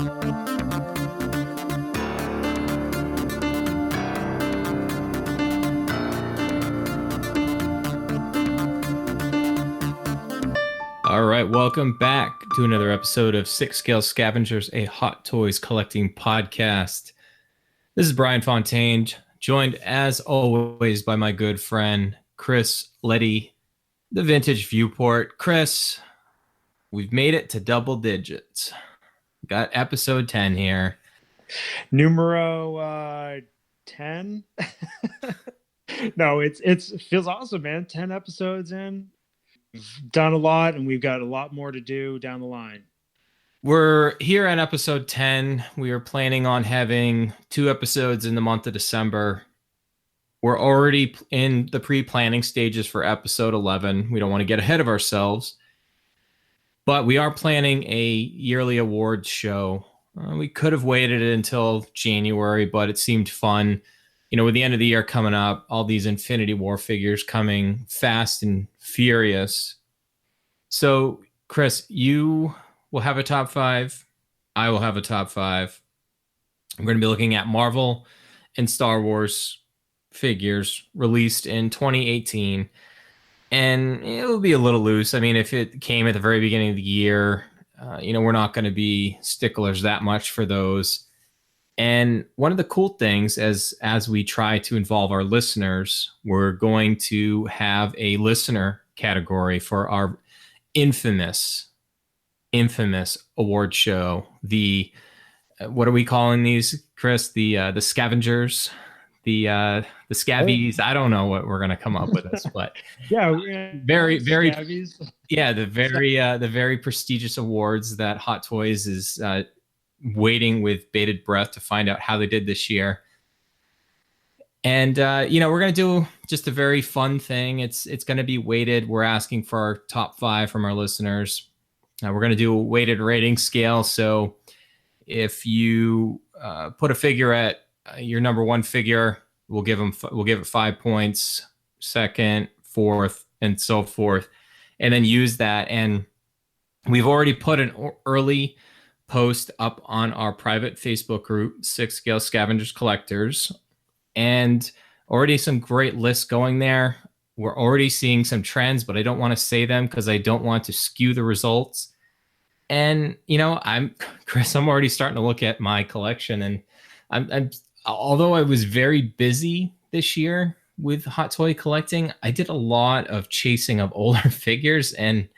All right, welcome back to another episode of Six Scale Scavengers, a Hot Toys collecting podcast. This is Bryan Fontaine, joined as always by my good friend Chris Letty, the Vintage Viewport. Chris, we've made it to double digits. Got episode 10 here. Numero 10. No, it feels awesome, man. 10 episodes in. We've done a lot, and we've got a lot more to do down the line. We're here at episode 10. We are planning on having 2 episodes in the month of December. We're already in the pre-planning stages for episode 11. We don't want to get ahead of ourselves, but we are planning a yearly awards show. We could have waited until January, but it seemed fun. You know, with the end of the year coming up, all these Infinity War figures coming fast and furious. So, Chris, you will have a top 5. I will have a top 5. I'm going to be looking at Marvel and Star Wars figures released in 2018. And it'll be a little loose. I mean, if it came at the very beginning of the year, we're not going to be sticklers that much for those. And one of the cool things as we try to involve our listeners, we're going to have a listener category for our infamous award show. The what are we calling these, Chris? The Scavengers, the Scavies. I don't know what we're gonna come up with this, but yeah, very Scavies. Yeah, the very prestigious awards that Hot Toys is waiting with bated breath to find out how they did this year. And we're gonna do just a very fun thing. It's gonna be weighted. We're asking for our top 5 from our listeners. We're gonna do a weighted rating scale. So if you put a figure at your number 1 figure, we'll give it 5 points, second, fourth, and so forth, and then use that. And we've already put an early post up on our private Facebook group, Six Scale Scavengers Collectors, and already some great lists going there. We're already seeing some trends, but I don't want to say them because I don't want to skew the results. And I'm already starting to look at my collection, and I'm although I was very busy this year with Hot Toy collecting, I did a lot of chasing of older figures, and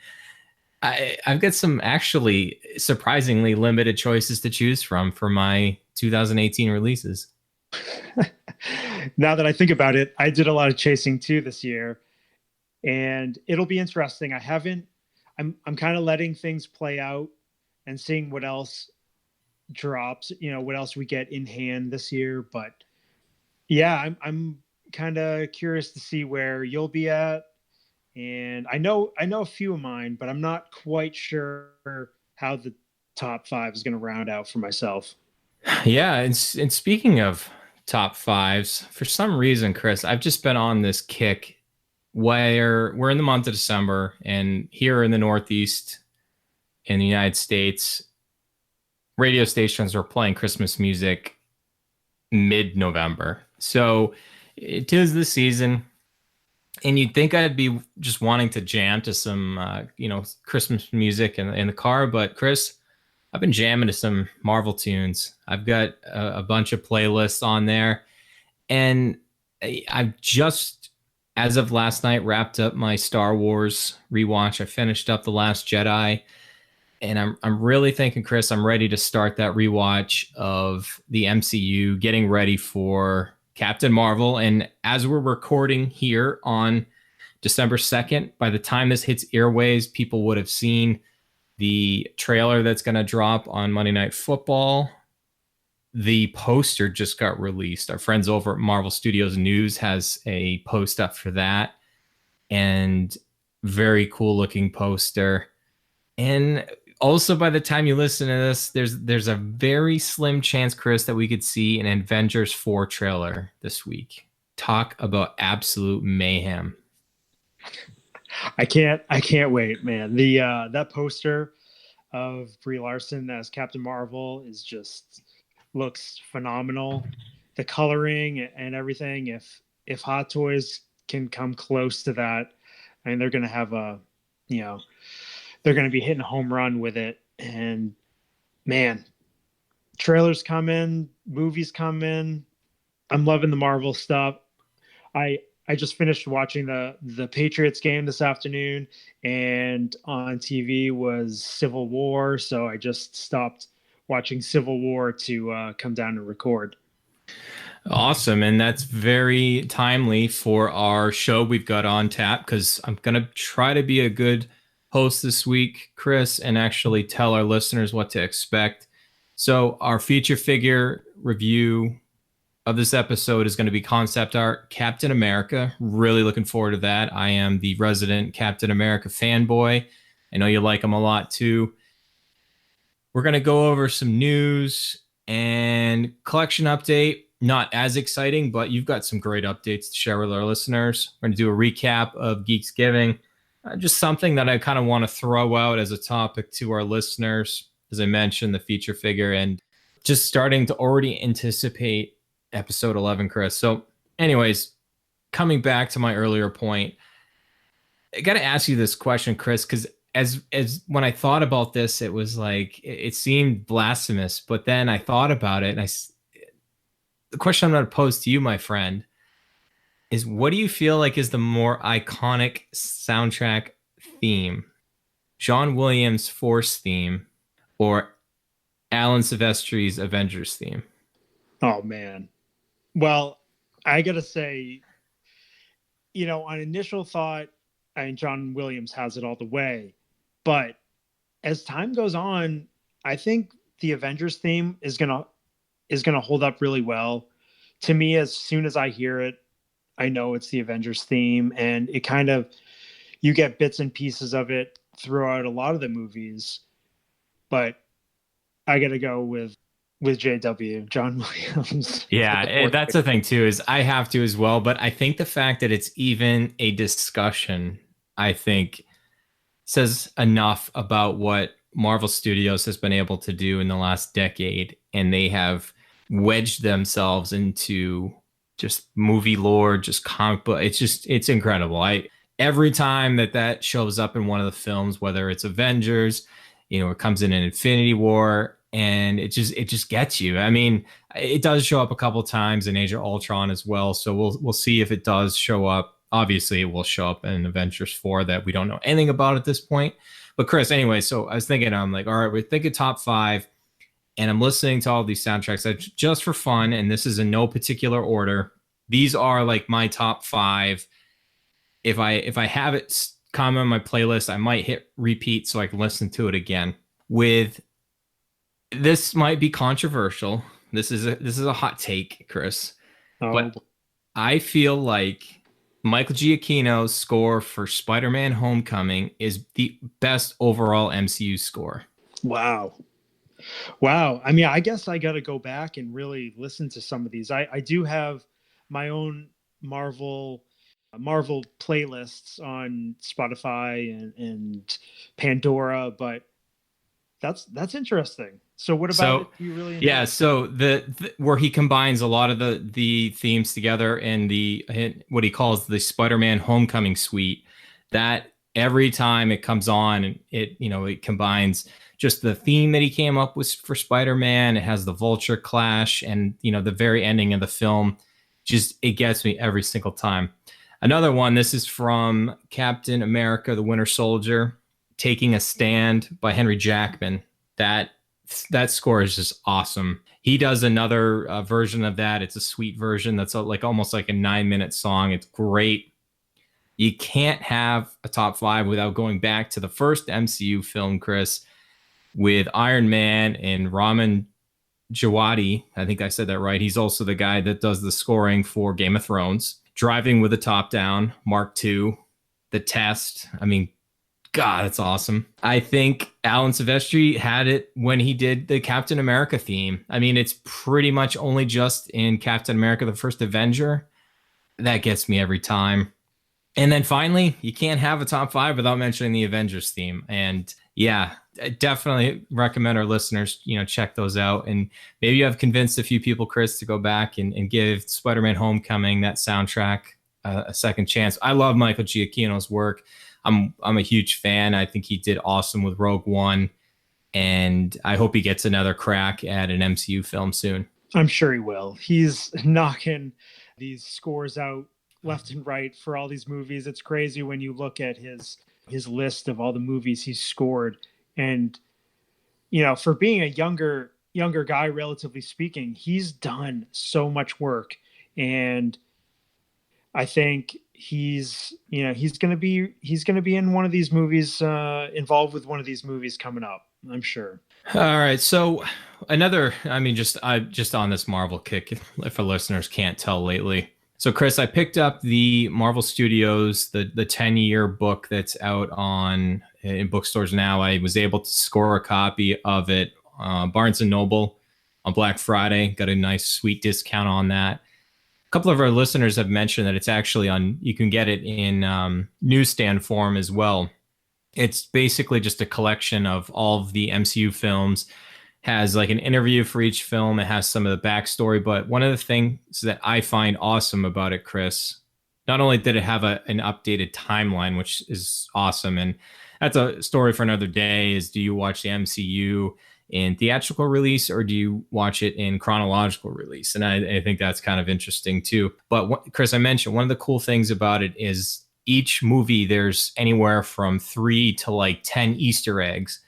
I've got some actually surprisingly limited choices to choose from for my 2018 releases. Now that I think about it, I did a lot of chasing too this year, and it'll be interesting. I'm kind of letting things play out and seeing what else drops, what else we get in hand this year. But yeah, I'm kind of curious to see where you'll be at. And I know a few of mine, but I'm not quite sure how the top 5 is going to round out for myself. Yeah, and speaking of top 5s, for some reason, Chris, I've just been on this kick where we're in the month of December, and here in the Northeast in the United States, radio stations are playing Christmas music mid-November. So it is the season. And you'd think I'd be just wanting to jam to some, Christmas music in the car. But Chris, I've been jamming to some Marvel tunes. I've got a bunch of playlists on there. And I've just, as of last night, wrapped up my Star Wars rewatch. I finished up The Last Jedi. And I'm really thinking, Chris, I'm ready to start that rewatch of the MCU, getting ready for Captain Marvel. And as we're recording here on December 2nd, by the time this hits airwaves, people would have seen the trailer that's going to drop on Monday Night Football. The poster just got released. Our friends over at Marvel Studios News has a post up for that, and very cool looking poster. And also, by the time you listen to this, there's a very slim chance, Chris, that we could see an Avengers 4 trailer this week. Talk about absolute mayhem. I can't wait, man. The that poster, of Brie Larson as Captain Marvel is just looks phenomenal. The coloring and everything. If Hot Toys can come close to that, I mean, they're going to have they're going to be hitting a home run with it. And man, trailers come in, movies come in. I'm loving the Marvel stuff. I just finished watching the Patriots game this afternoon, and on TV was Civil War, so I just stopped watching Civil War to come down and record. Awesome. And that's very timely for our show we've got on tap, because I'm going to try to be a good host this week, Chris, and actually tell our listeners what to expect. So our feature figure review of this episode is going to be concept art Captain America. Really looking forward to that. I am the resident Captain America fanboy. I know you like him a lot too. We're going to go over some news and collection update. Not as exciting, but you've got some great updates to share with our listeners. We're going to do a recap of Geeksgiving. Just something that I kind of want to throw out as a topic to our listeners. As I mentioned, the feature figure, and just starting to already anticipate episode 11, Chris. So anyways, coming back to my earlier point, I got to ask you this question, Chris, because as when I thought about this, it was like, it seemed blasphemous, but then I thought about it, and the question I'm going to pose to you, my friend, is what do you feel like is the more iconic soundtrack theme? John Williams' Force theme or Alan Silvestri's Avengers theme? Oh, man. Well, I got to say, on initial thought, I mean, John Williams has it all the way. But as time goes on, I think the Avengers theme is gonna hold up really well. To me, as soon as I hear it, I know it's the Avengers theme, and it kind of, you get bits and pieces of it throughout a lot of the movies. But I got to go with JW, John Williams. Yeah, that's the thing too, is I have to as well. But I think the fact that it's even a discussion, I think, says enough about what Marvel Studios has been able to do in the last decade. And they have wedged themselves into just movie lore, just comic book. It's incredible. Every time that shows up in one of the films, whether it's Avengers, it comes in Infinity War, and it just gets you. I mean, it does show up a couple times in Age of Ultron as well. So we'll see if it does show up. Obviously, it will show up in Avengers 4 that we don't know anything about at this point. But Chris, anyway, so I was thinking, I'm like, all right, we're thinking top 5, and I'm listening to all these soundtracks just for fun, and this is in no particular order. These are like my top 5. If I have it come on my playlist, I might hit repeat so I can listen to it again. This might be controversial. This is a hot take, Chris. Oh. But I feel like Michael Giacchino's score for Spider-Man Homecoming is the best overall MCU score. Wow. I mean, I guess I got to go back and really listen to some of these. I do have my own Marvel playlists on Spotify and Pandora, but that's interesting. So what about it? You really enjoy? Yeah, so the where he combines a lot of the themes together in what he calls the Spider-Man Homecoming suite, that every time it comes on, it combines just the theme that he came up with for Spider-Man. It has the Vulture clash, and the very ending of the film, just it gets me every single time. Another one, this is from Captain America: The Winter Soldier, Taking a Stand by Henry Jackman. That score is just awesome. He does another version of that. It's a sweet version that's almost like a 9-minute song. It's great. You can't have a top 5 without going back to the first MCU film, Chris, with Iron Man and Ramin Djawadi. I think I said that right. He's also the guy that does the scoring for Game of Thrones. Driving with the Top Down, Mark II, The Test. I mean, God, it's awesome. I think Alan Silvestri had it when he did the Captain America theme. I mean, it's pretty much only just in Captain America, the First Avenger. That gets me every time. And then finally, you can't have a top 5 without mentioning the Avengers theme. And yeah, I definitely recommend our listeners, check those out. And maybe you have convinced a few people, Chris, to go back and give Spider-Man Homecoming, that soundtrack, a second chance. I love Michael Giacchino's work. I'm a huge fan. I think he did awesome with Rogue One, and I hope he gets another crack at an MCU film soon. I'm sure he will. He's knocking these scores out left and right for all these movies. It's crazy when you look at his list of all the movies he's scored. And for being a younger guy, relatively speaking, he's done so much work. And I think he's going to be in one of these movies, involved with one of these movies coming up, I'm sure. All right. So just on this Marvel kick, if our listeners can't tell lately. So Chris, I picked up the Marvel Studios, the 10-year book that's out in bookstores now. I was able to score a copy of it, Barnes and Noble on Black Friday. Got a nice sweet discount on that. A couple of our listeners have mentioned that it's actually you can get it in newsstand form as well. It's basically just a collection of all of the MCU films, has like an interview for each film. It has some of the backstory, but one of the things that I find awesome about it, Chris, not only did it have an updated timeline, which is awesome, and that's a story for another day, is do you watch the MCU in theatrical release or do you watch it in chronological release? And I think that's kind of interesting too. But Chris, I mentioned one of the cool things about it is each movie, there's anywhere from 3 to like 10 Easter eggs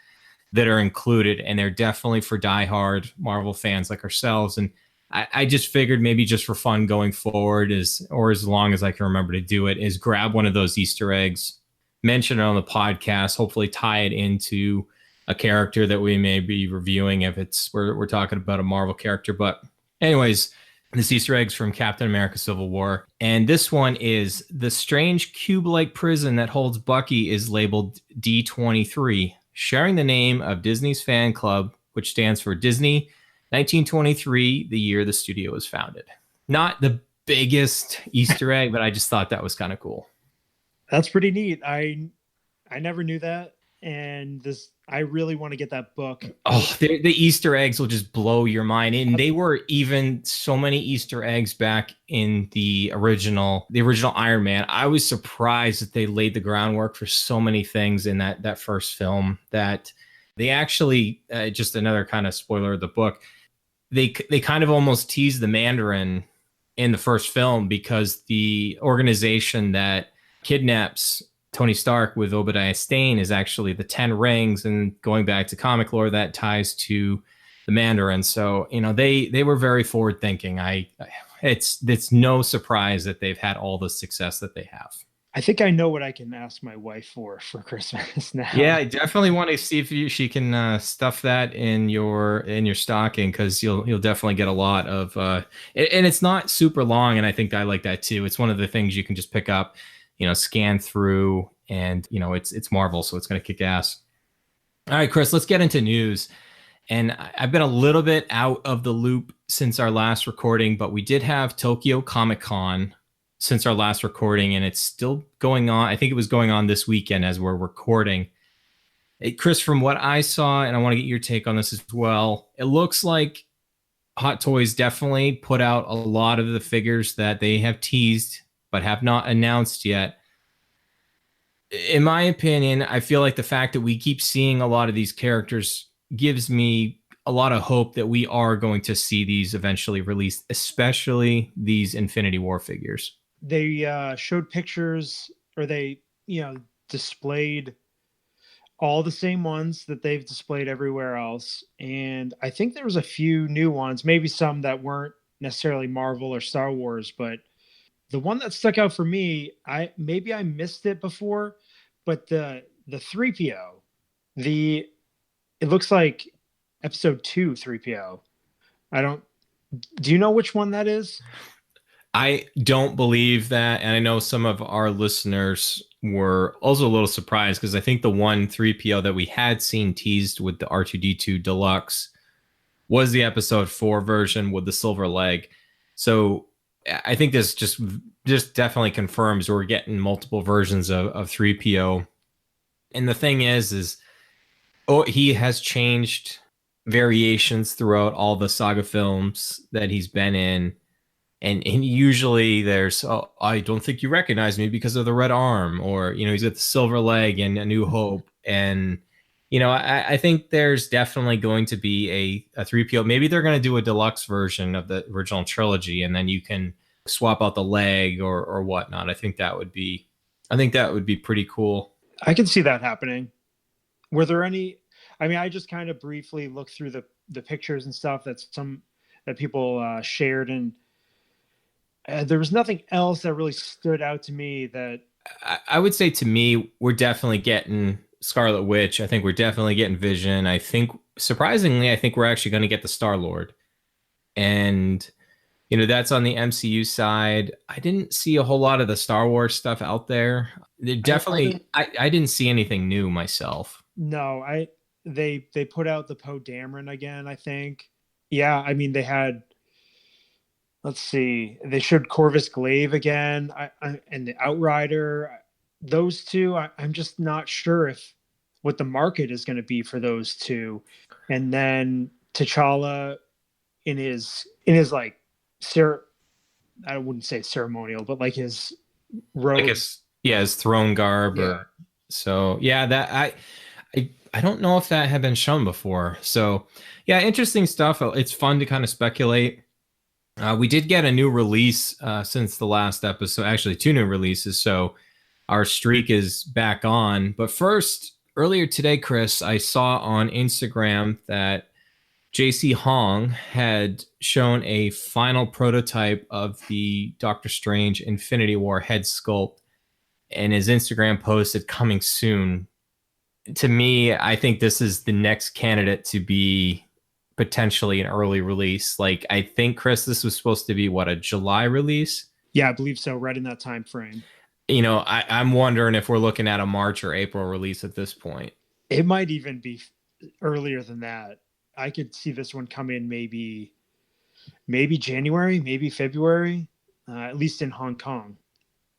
that are included, and they're definitely for diehard Marvel fans like ourselves. And I just figured maybe just for fun going forward, or as long as I can remember to do it, is grab one of those Easter eggs, mention it on the podcast, hopefully tie it into a character that we may be reviewing if we're talking about a Marvel character. But anyways, this Easter eggs from Captain America Civil War. And this one is the strange cube-like prison that holds Bucky is labeled D23, sharing the name of Disney's fan club, which stands for Disney 1923, the year the studio was founded. Not the biggest Easter egg, but I just thought that was kind of cool. That's pretty neat. I never knew that. And I really want to get that book. Oh, the Easter eggs will just blow your mind. And they were even so many Easter eggs back in the original Iron Man. I was surprised that they laid the groundwork for so many things in that first film, that they actually, just another kind of spoiler of the book, they kind of almost teased the Mandarin in the first film, because the organization that kidnaps Tony Stark with Obadiah Stane is actually the Ten Rings, and going back to comic lore, that ties to the Mandarin. So they were very forward thinking. It's no surprise that they've had all the success that they have. I think I know what I can ask my wife for Christmas now. Yeah, I definitely want to see if she can stuff that in your stocking, because you'll definitely get a lot of and it's not super long, and I think I like that too. It's one of the things you can just pick up, scan through, and it's Marvel, so it's going to kick ass. All right, Chris, let's get into news. And I've been a little bit out of the loop since our last recording, but we did have Tokyo Comic Con since our last recording, and it's still going on. I think it was going on this weekend as we're recording. Chris, from what I saw, and I want to get your take on this as well, it looks like Hot Toys definitely put out a lot of the figures that they have teased but have not announced yet. In my opinion, I feel like the fact that we keep seeing a lot of these characters gives me a lot of hope that we are going to see these eventually released, especially these Infinity War figures. They showed pictures, or they, displayed all the same ones that they've displayed everywhere else. And I think there was a few new ones, maybe some that weren't necessarily Marvel or Star Wars, but the one that stuck out for me, I missed it before, but the 3PO, it looks like episode 2 3PO. Do you know which one that is? I don't believe that. And I know some of our listeners were also a little surprised, because I think the one 3PO that we had seen teased with the R2D2 Deluxe was the episode 4 version with the silver leg. So I think this just definitely confirms we're getting multiple versions of 3PO. And the thing is Oh, he has changed variations throughout all the saga films that he's been in. And usually there's, oh, I don't think you recognize me because of the red arm, or he's got the silver leg in A New Hope. And I think there's definitely going to be a 3PO. Maybe they're going to do a deluxe version of the original trilogy, and then you can swap out the leg or whatnot. I think that would be pretty cool. I can see that happening. Were there any? I mean, I just kind of briefly looked through the pictures and stuff that people shared, and there was nothing else that really stood out to me. That I would say, to me, we're definitely getting Scarlet Witch. I think we're definitely getting Vision. I think, surprisingly, I think we're actually going to get the Star Lord. And that's on the MCU side. I didn't see a whole lot of the Star Wars stuff out there. I didn't see anything new myself. no, I they put out the Poe Dameron again. I think. Yeah, I mean they had. Let's see. They showed Corvus Glaive again, and the Outrider. Those two, I'm just not sure if what the market is going to be for those two. And then T'Challa in his like, I wouldn't say ceremonial, but like his I robe. guess, yeah, his throne garb. Yeah, Or so, yeah, that I don't know if that had been shown before. So yeah, interesting stuff. It's fun to kind of speculate. We did get a new release since the last episode, actually two new releases. So our streak is back on. But first, earlier today, Chris, I saw on Instagram that JC Hong had shown a final prototype of the Doctor Strange Infinity War head sculpt, and his Instagram posted coming soon. To me, I think this is the next candidate to be potentially an early release. Like, I think, Chris, this was supposed to be what, a July release? yeah, I believe so. Right in that time frame. I'm wondering if we're looking at a March or April release at this point. It might even be earlier than that. I could see this one come in maybe January, maybe February, at least in Hong Kong.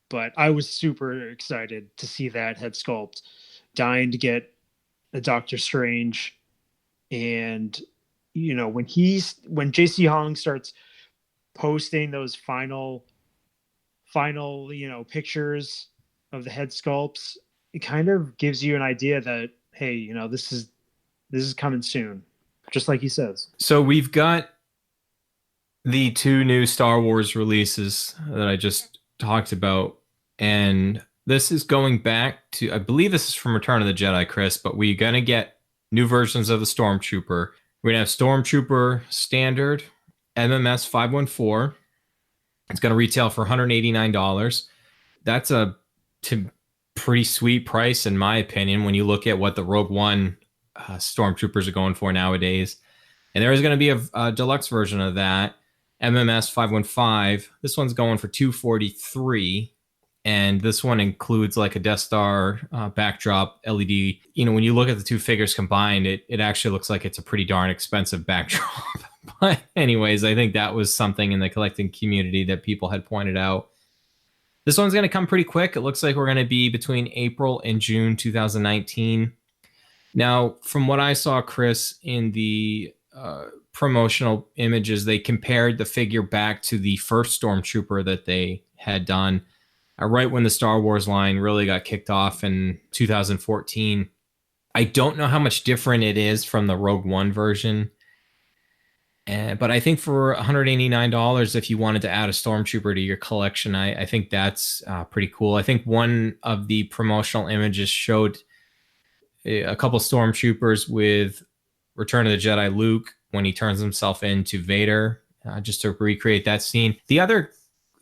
But I was super excited to see that head sculpt, dying to get a Doctor Strange. And when JC Hong starts posting those final pictures of the head sculpts, it kind of gives you an idea that, hey, this is coming soon, just like he says. So we've got the two new Star Wars releases that I just talked about, and this is going back to, I believe this is from Return of the Jedi, Chris, but we're gonna get new versions of the Stormtrooper. We're gonna have Stormtrooper Standard MMS 514. It's gonna retail for $189. That's a pretty sweet price, in my opinion, when you look at what the Rogue One Stormtroopers are going for nowadays. And there is going to be a deluxe version of that, MMS 515. This one's going for $243, and this one includes like a Death Star backdrop LED. When you look at the two figures combined, it actually looks like it's a pretty darn expensive backdrop. But anyways, I think that was something in the collecting community that people had pointed out. This one's going to come pretty quick. It looks like we're going to be between April and June 2019. Now, from what I saw, Chris, in the promotional images, they compared the figure back to the first Stormtrooper that they had done right when the Star Wars line really got kicked off in 2014. I don't know how much different it is from the Rogue One version, but I think for $189, if you wanted to add a Stormtrooper to your collection, I think that's pretty cool. I think one of the promotional images showed a couple Stormtroopers with Return of the Jedi Luke when he turns himself into Vader, just to recreate that scene. The other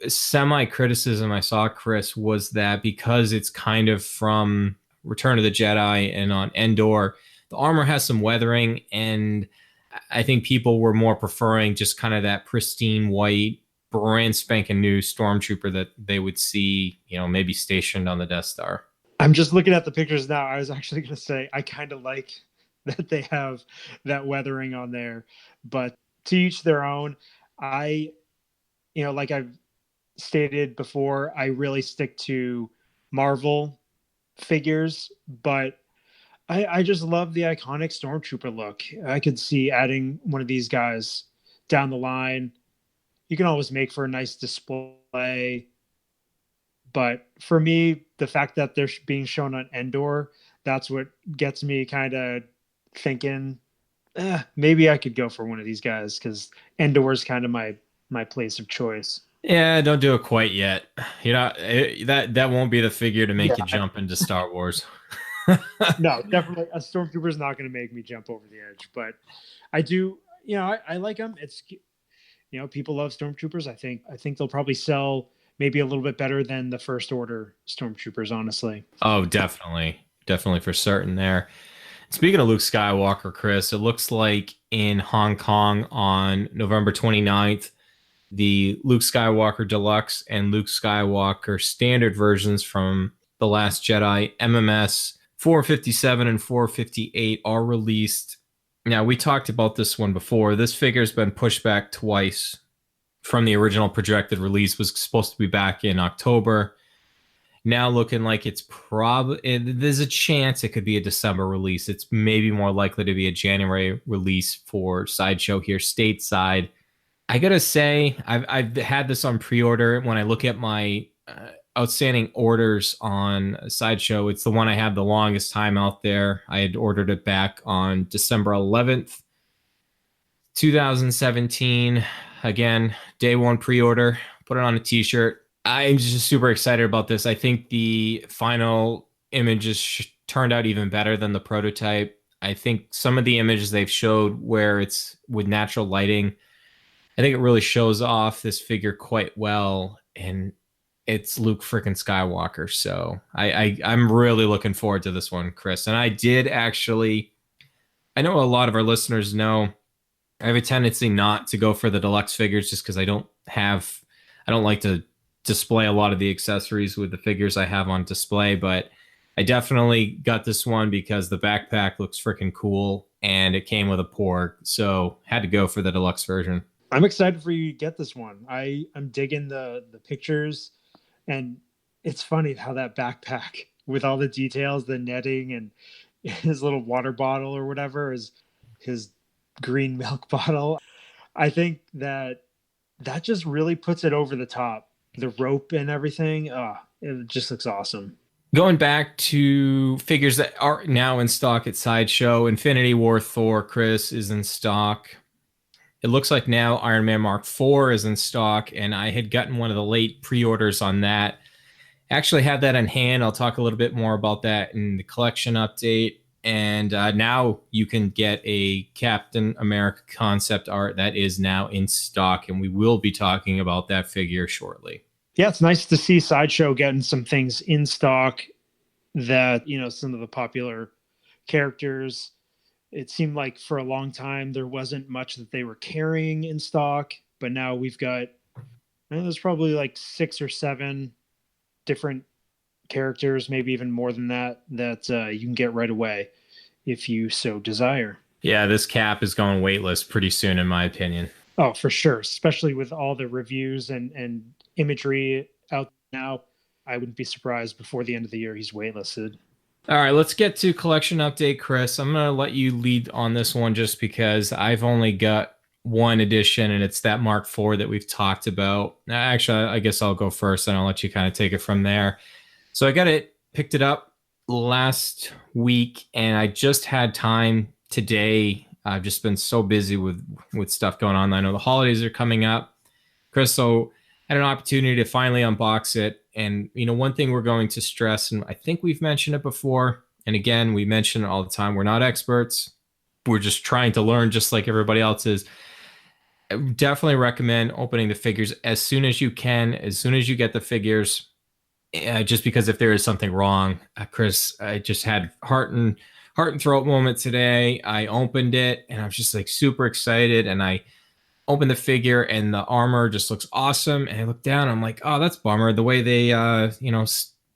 semi-criticism I saw, Chris, was that because it's kind of from Return of the Jedi and on Endor, the armor has some weathering, and I think people were more preferring just kind of that pristine white, brand spanking new Stormtrooper that they would see, maybe stationed on the Death Star. I'm just looking at the pictures now. I was actually going to say I kind of like that they have that weathering on there, but to each their own. Like I've stated before, I really stick to Marvel figures, but I just love the iconic stormtrooper look. I could see adding one of these guys down the line. You can always make for a nice display. But for me, the fact that they're being shown on Endor, that's what gets me kind of thinking, maybe I could go for one of these guys because Endor is kind of my place of choice. Yeah, don't do it quite yet. You know, that won't be the figure to make Yeah, you jump into Star Wars. no, definitely a stormtrooper is not going to make me jump over the edge, but I do. I like them. It's people love stormtroopers. I think they'll probably sell maybe a little bit better than the First Order stormtroopers. Honestly, Oh, definitely. Definitely for certain there. Speaking of Luke Skywalker, Chris, it looks like in Hong Kong on November 29th, the Luke Skywalker Deluxe and Luke Skywalker standard versions from The Last Jedi, MMS 457 and 458 are released. Now, we talked about this one before. This figure's been pushed back twice from the original projected release, was supposed to be back in October. Now looking like it's probably, there's a chance it could be a December release. It's maybe more likely to be a January release for Sideshow here stateside. I gotta say, I've had this on pre-order. When I look at my outstanding orders on Sideshow, it's the one I have the longest time out there. I had ordered it back on December 11th, 2017. Again, day one pre-order. Put it on a T-shirt. I'm just super excited about this. I think the final images turned out even better than the prototype. I think some of the images they've showed where it's with natural lighting, I think it really shows off this figure quite well, and it's Luke freaking Skywalker. So I'm really looking forward to this one, Chris. And I did actually, I know a lot of our listeners know I have a tendency not to go for the deluxe figures just because I don't like to display a lot of the accessories with the figures I have on display, but I definitely got this one because the backpack looks freaking cool and it came with a porg, so had to go for the deluxe version. I'm excited for you to get this one. I'm digging the pictures, and it's funny how that backpack with all the details, the netting and his little water bottle or whatever is his green milk bottle. I think that just really puts it over the top. The rope and everything, it just looks awesome. Going back to figures that are now in stock at Sideshow, Infinity War Thor, Chris, is in stock. It looks like now Iron Man Mark IV is in stock, and I had gotten one of the late pre-orders on that. Actually have that in hand. I'll talk a little bit more about that in the collection update. And now you can get a Captain America concept art that is now in stock, and we will be talking about that figure shortly. Yeah, it's nice to see Sideshow getting some things in stock that, some of the popular characters, it seemed like for a long time there wasn't much that they were carrying in stock, but now we've got, there's probably like 6 or 7 different characters, maybe even more than that you can get right away if you so desire. Yeah, this cap is going weightless pretty soon, in my opinion. Oh, for sure, especially with all the reviews and imagery out now. I wouldn't be surprised before the end of the year he's waitlisted. All right, let's get to collection update, Chris. I'm going to let you lead on this one just because I've only got one edition, and it's that Mark IV that we've talked about. Actually, I guess I'll go first, and I'll let you kind of take it from there. So I picked it up last week, and I just had time today. I've just been so busy with stuff going on. I know the holidays are coming up, Chris, so I had an opportunity to finally unbox it. And, one thing we're going to stress, and I think we've mentioned it before, and again, we mention it all the time, we're not experts. We're just trying to learn just like everybody else is. I definitely recommend opening the figures as soon as you can, as soon as you get the figures. Just because if there is something wrong, Chris, I just had heart and throat moment today. I opened it and I was just like super excited, and I opened the figure and the armor just looks awesome. And I looked down, and I'm like, oh, that's bummer. The way they,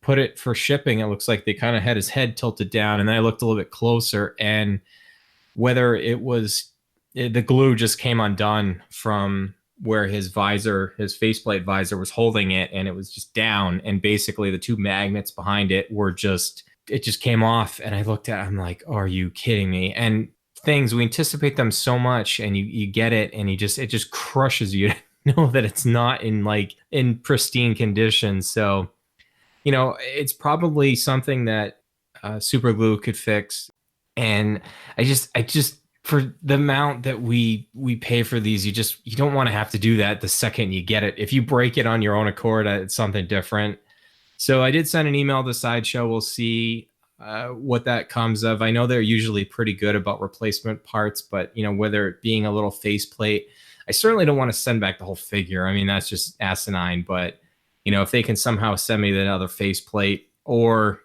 put it for shipping, it looks like they kind of had his head tilted down. And then I looked a little bit closer, and whether it was the glue just came undone from where his faceplate visor was holding it, and it was just down, and basically the two magnets behind it were just it just came off, and I looked at it, I'm like, oh, are you kidding me? And things, we anticipate them so much, and you get it, and it just crushes you to know that it's not in pristine condition. So, it's probably something that super glue could fix. And I just for the amount that we pay for these, you don't want to have to do that the second you get it. If you break it on your own accord, it's something different. So I did send an email to Sideshow. We'll see what that comes of. I know they're usually pretty good about replacement parts, but whether it being a little faceplate, I certainly don't want to send back the whole figure. I mean, that's just asinine. But if they can somehow send me the other faceplate, or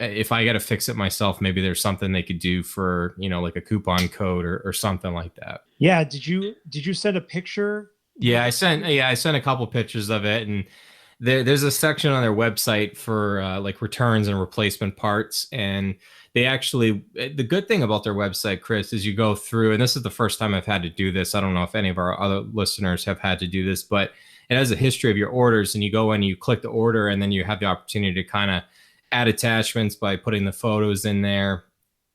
if I got to fix it myself, maybe there's something they could do for like a coupon code or something like that. Yeah, did you send a picture? I sent a couple pictures of it, and there's a section on their website for like returns and replacement parts. And the good thing about their website, Chris, is you go through, and this is the first time I've had to do this. I don't know if any of our other listeners have had to do this, but it has a history of your orders, and you go in, you click the order, and then you have the opportunity to kind of add attachments by putting the photos in there.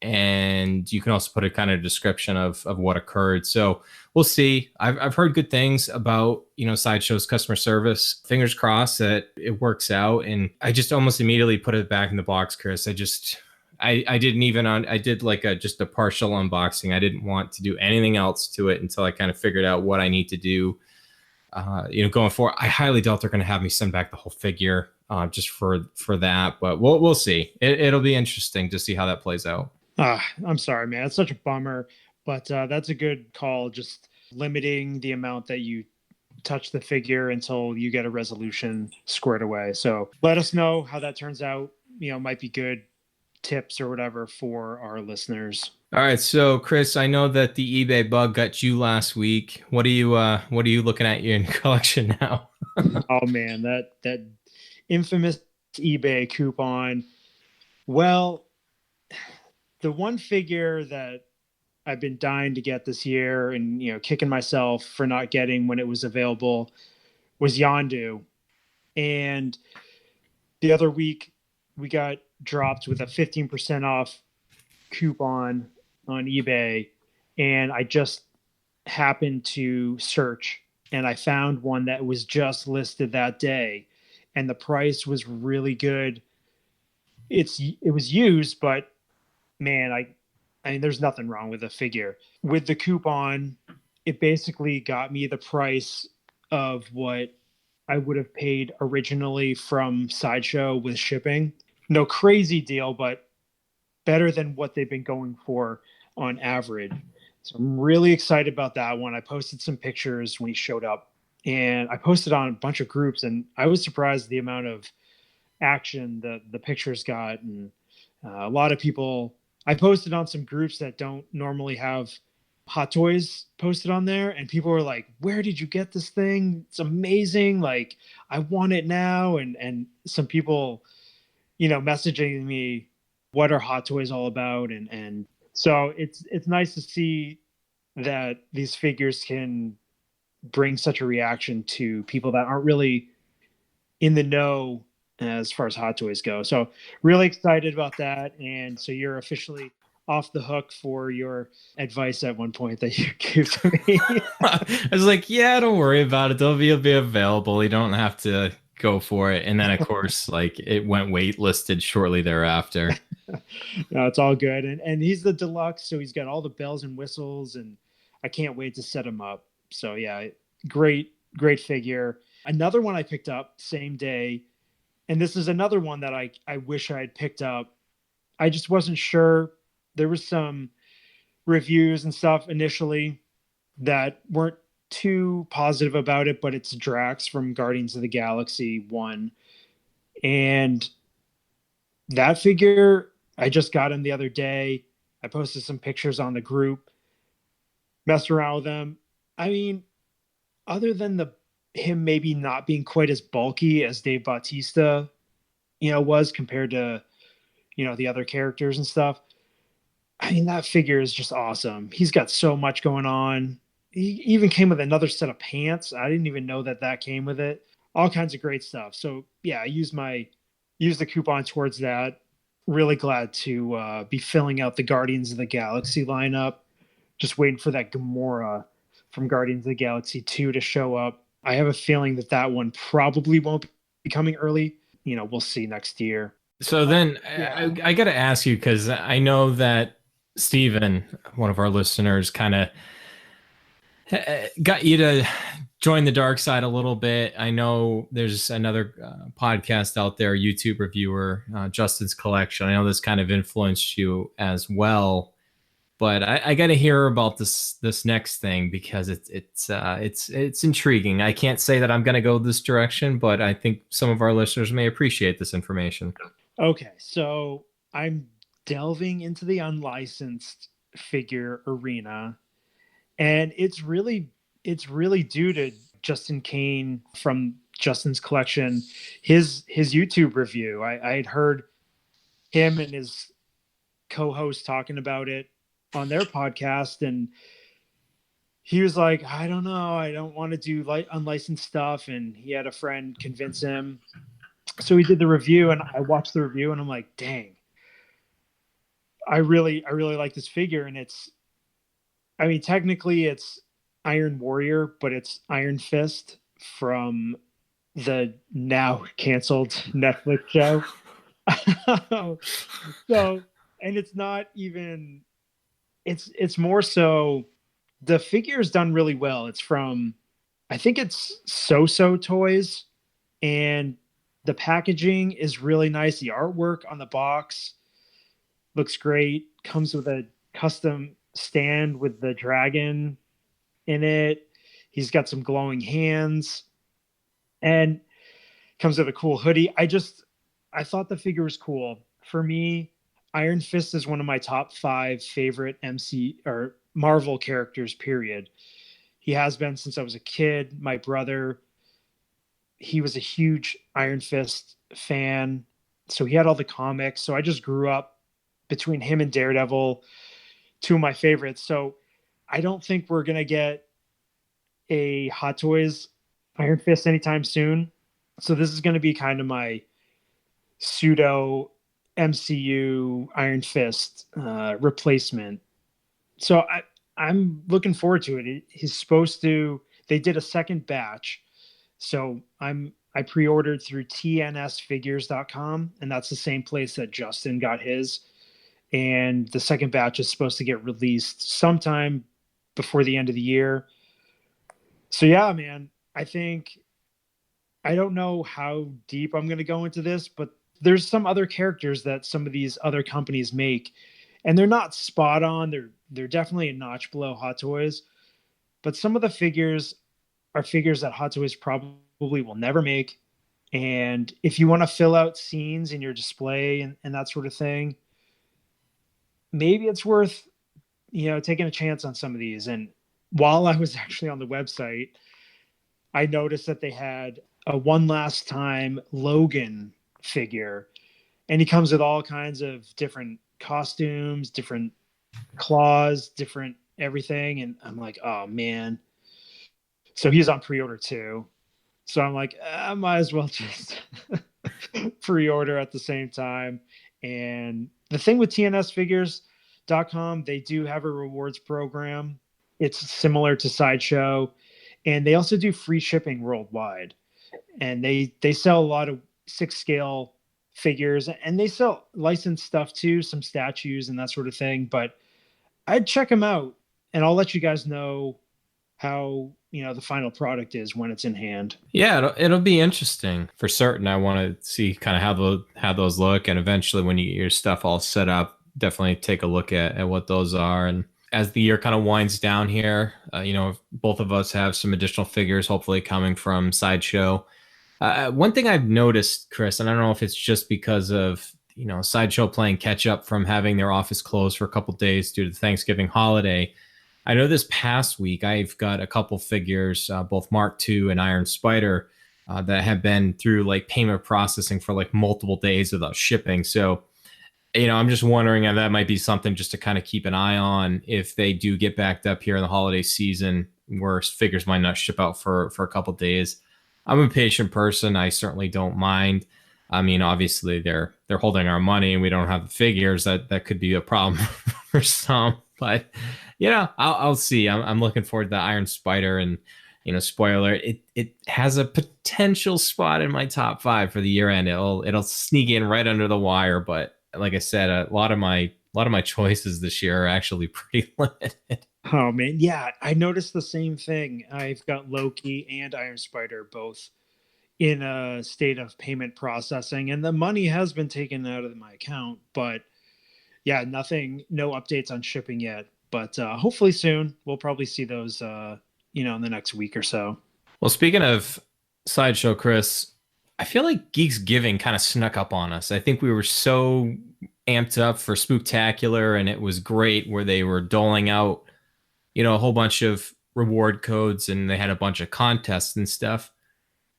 And you can also put a kind of description of what occurred. So we'll see. I've heard good things about Sideshow's customer service. Fingers crossed that it works out. And I just almost immediately put it back in the box, Chris. I didn't even I did like just a partial unboxing. I didn't want to do anything else to it until I kind of figured out what I need to do. Going forward, I highly doubt they're going to have me send back the whole figure just for that. But we'll see. It'll be interesting to see how that plays out. I'm sorry, man. It's such a bummer, but that's a good call. Just limiting the amount that you touch the figure until you get a resolution squared away. So let us know how that turns out. Might be good tips or whatever for our listeners. All right, so Chris, I know that the eBay bug got you last week. What are you looking at in your collection now? Oh man, that infamous eBay coupon. Well, the one figure that I've been dying to get this year and, kicking myself for not getting when it was available was Yondu. And the other week we got dropped with a 15% off coupon on eBay. And I just happened to search and I found one that was just listed that day. And the price was really good. It was used, but man, I mean, there's nothing wrong with the figure. With the coupon, it basically got me the price of what I would have paid originally from Sideshow with shipping. No crazy deal, but better than what they've been going for on average. So I'm really excited about that one. I posted some pictures when he showed up, and I posted on a bunch of groups, and I was surprised the amount of action the pictures got, and a lot of people. I posted on some groups that don't normally have Hot Toys posted on there, and people were like, "Where did you get this thing? It's amazing! Like, I want it now." And some people, messaging me, "What are Hot Toys all about?" And so it's nice to see that these figures can bring such a reaction to people that aren't really in the know as far as Hot Toys go. So really excited about that. And so you're officially off the hook for your advice at one point that you gave to me. I was like, yeah, don't worry about it. It'll be available. You don't have to go for it. And then of course, like it went waitlisted shortly thereafter. No, it's all good. And he's the deluxe, so he's got all the bells and whistles, and I can't wait to set him up. So yeah, great figure. Another one I picked up same day. And this is another one that I wish I had picked up. I just wasn't sure. There was some reviews and stuff initially that weren't too positive about it, but it's Drax from Guardians of the Galaxy 1. And that figure, I just got him the other day. I posted some pictures on the group, messed around with them. I mean, other than him maybe not being quite as bulky as Dave Bautista, was compared to, the other characters and stuff. I mean, that figure is just awesome. He's got so much going on. He even came with another set of pants. I didn't even know that came with it. All kinds of great stuff. So yeah, I used the coupon towards that. really glad to be filling out the Guardians of the Galaxy lineup. Just waiting for that Gamora from Guardians of the Galaxy 2 to show up. I have a feeling that that one probably won't be coming early. We'll see next year. So then Yeah. I got to ask you, because I know that Steven, one of our listeners, kind of got you to join the dark side a little bit. I know there's another podcast out there, YouTube reviewer, Justin's Collection. I know this kind of influenced you as well, but I got to hear about this next thing, because it's intriguing. I can't say that I'm going to go this direction, but I think some of our listeners may appreciate this information. Okay, so I'm delving into the unlicensed figure arena, and it's really due to Justin Kane from Justin's Collection, his YouTube review. I had heard him and his co-host talking about it on their podcast, and he was like, I don't know, I don't want to do unlicensed stuff, and he had a friend convince him. So he did the review, and I watched the review, and I'm like, dang, I really like this figure. And technically it's Iron Warrior, but it's Iron Fist from the now canceled Netflix show. So, and it's not even, it's more so the figure is done really well. It's from, I think it's So Toys, and the packaging is really nice. The artwork on the box looks great. Comes with a custom stand with the dragon in it. He's got some glowing hands, and comes with a cool hoodie. I thought the figure was cool. For me, Iron Fist is one of my top 5 favorite MC or Marvel characters, period. He has been since I was a kid. My brother, he was a huge Iron Fist fan, so he had all the comics. So I just grew up between him and Daredevil, two of my favorites. So I don't think we're gonna get a Hot Toys Iron Fist anytime soon. So this is gonna be kind of my pseudo MCU Iron Fist replacement. So I'm looking forward to it. He's supposed to. They did a second batch, so I pre-ordered through tnsfigures.com, and that's the same place that Justin got his. And the second batch is supposed to get released sometime before the end of the year. So yeah, man, I don't know how deep I'm going to go into this, but there's some other characters that some of these other companies make, and they're not spot on. They're definitely a notch below Hot Toys, but some of the figures are figures that Hot Toys probably will never make. And if you want to fill out scenes in your display and that sort of thing, maybe it's worth, taking a chance on some of these. And while I was actually on the website, I noticed that they had a One Last Time Logan figure, and he comes with all kinds of different costumes, different claws, different everything. And I'm like, oh man. So he's on pre-order too. So I'm like, I might as well just pre-order at the same time. And the thing with tnsfigures.com, they do have a rewards program. It's similar to Sideshow, and they also do free shipping worldwide. And they sell a lot of 6 scale figures, and they sell licensed stuff too, some statues and that sort of thing. But I'd check them out, and I'll let you guys know how the final product is when it's in hand. Yeah, it'll be interesting for certain. I want to see kind of how those look, and eventually when you get your stuff all set up, definitely take a look at what those are. And as the year kind of winds down here, both of us have some additional figures hopefully coming from Sideshow. One thing I've noticed, Chris, and I don't know if it's just because of Sideshow playing catch up from having their office closed for a couple of days due to the Thanksgiving holiday. I know this past week I've got a couple figures, both Mark II and Iron Spider, that have been through like payment processing for like multiple days without shipping. So, I'm just wondering if that might be something just to kind of keep an eye on if they do get backed up here in the holiday season, where figures might not ship out for a couple days. I'm a patient person. I certainly don't mind. I mean, obviously they're holding our money and we don't have the figures. That could be a problem for some. But I'll see. I'm looking forward to the Iron Spider, and spoiler, it has a potential spot in my top 5 for the year end. It'll sneak in right under the wire, but like I said, a lot of my choices this year are actually pretty limited. Oh man, yeah, I noticed the same thing. I've got Loki and Iron Spider both in a state of payment processing, and the money has been taken out of my account, but yeah, no updates on shipping yet. But hopefully soon. We'll probably see those, in the next week or so. Well, speaking of Sideshow, Chris, I feel like Geeksgiving kind of snuck up on us. I think we were so amped up for Spooktacular, and it was great where they were doling out, a whole bunch of reward codes, and they had a bunch of contests and stuff.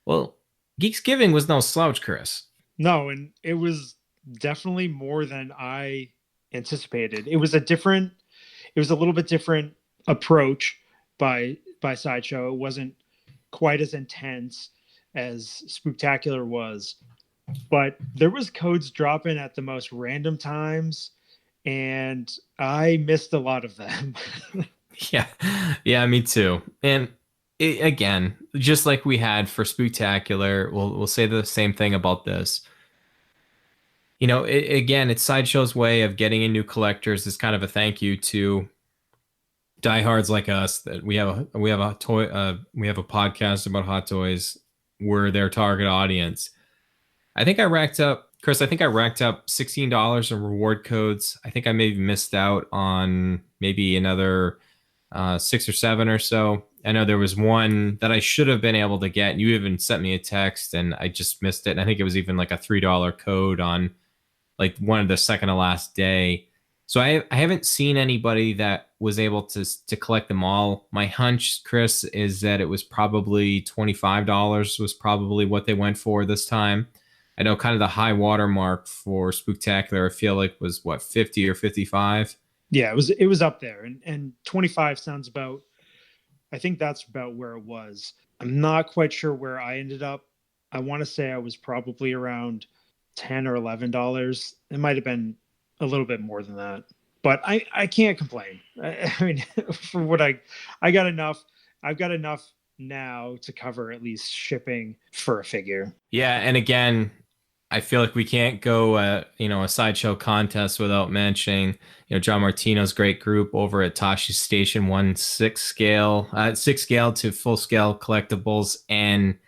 Well, Geeksgiving was no slouch, Chris. No, and it was definitely more than I anticipated. It was a little bit different approach by Sideshow. It wasn't quite as intense as Spooktacular was, but there was codes dropping at the most random times, and I missed a lot of them. Yeah, me too. And again, just like we had for Spooktacular, we'll say the same thing about this. Again, it's Sideshow's way of getting in new collectors. It's kind of a thank you to diehards like us that we have a toy we have a podcast about hot toys. We're their target audience. I think I racked up $16 in reward codes. I think I maybe missed out on maybe another 6 or 7 or so. I know there was one that I should have been able to get. You even sent me a text and I just missed it. And I think it was even like a $3 code on like one of the second to last day. So I haven't seen anybody that was able to collect them all. My hunch, Chris, is that it was probably $25 was probably what they went for this time. I know kind of the high water mark for Spooktacular, I feel like was what, 50 or 55? Yeah, it was up there, and 25 sounds about. I think that's about where it was. I'm not quite sure where I ended up. I want to say I was probably around $10 or $11. It might have been a little bit more than that, but I can't complain. I mean, for what I got enough. I've got enough now to cover at least shipping for a figure. Yeah, and again, I feel like we can't go a Sideshow contest without mentioning John Martino's great group over at Tashi's Station 1 6 scale to full scale collectibles. And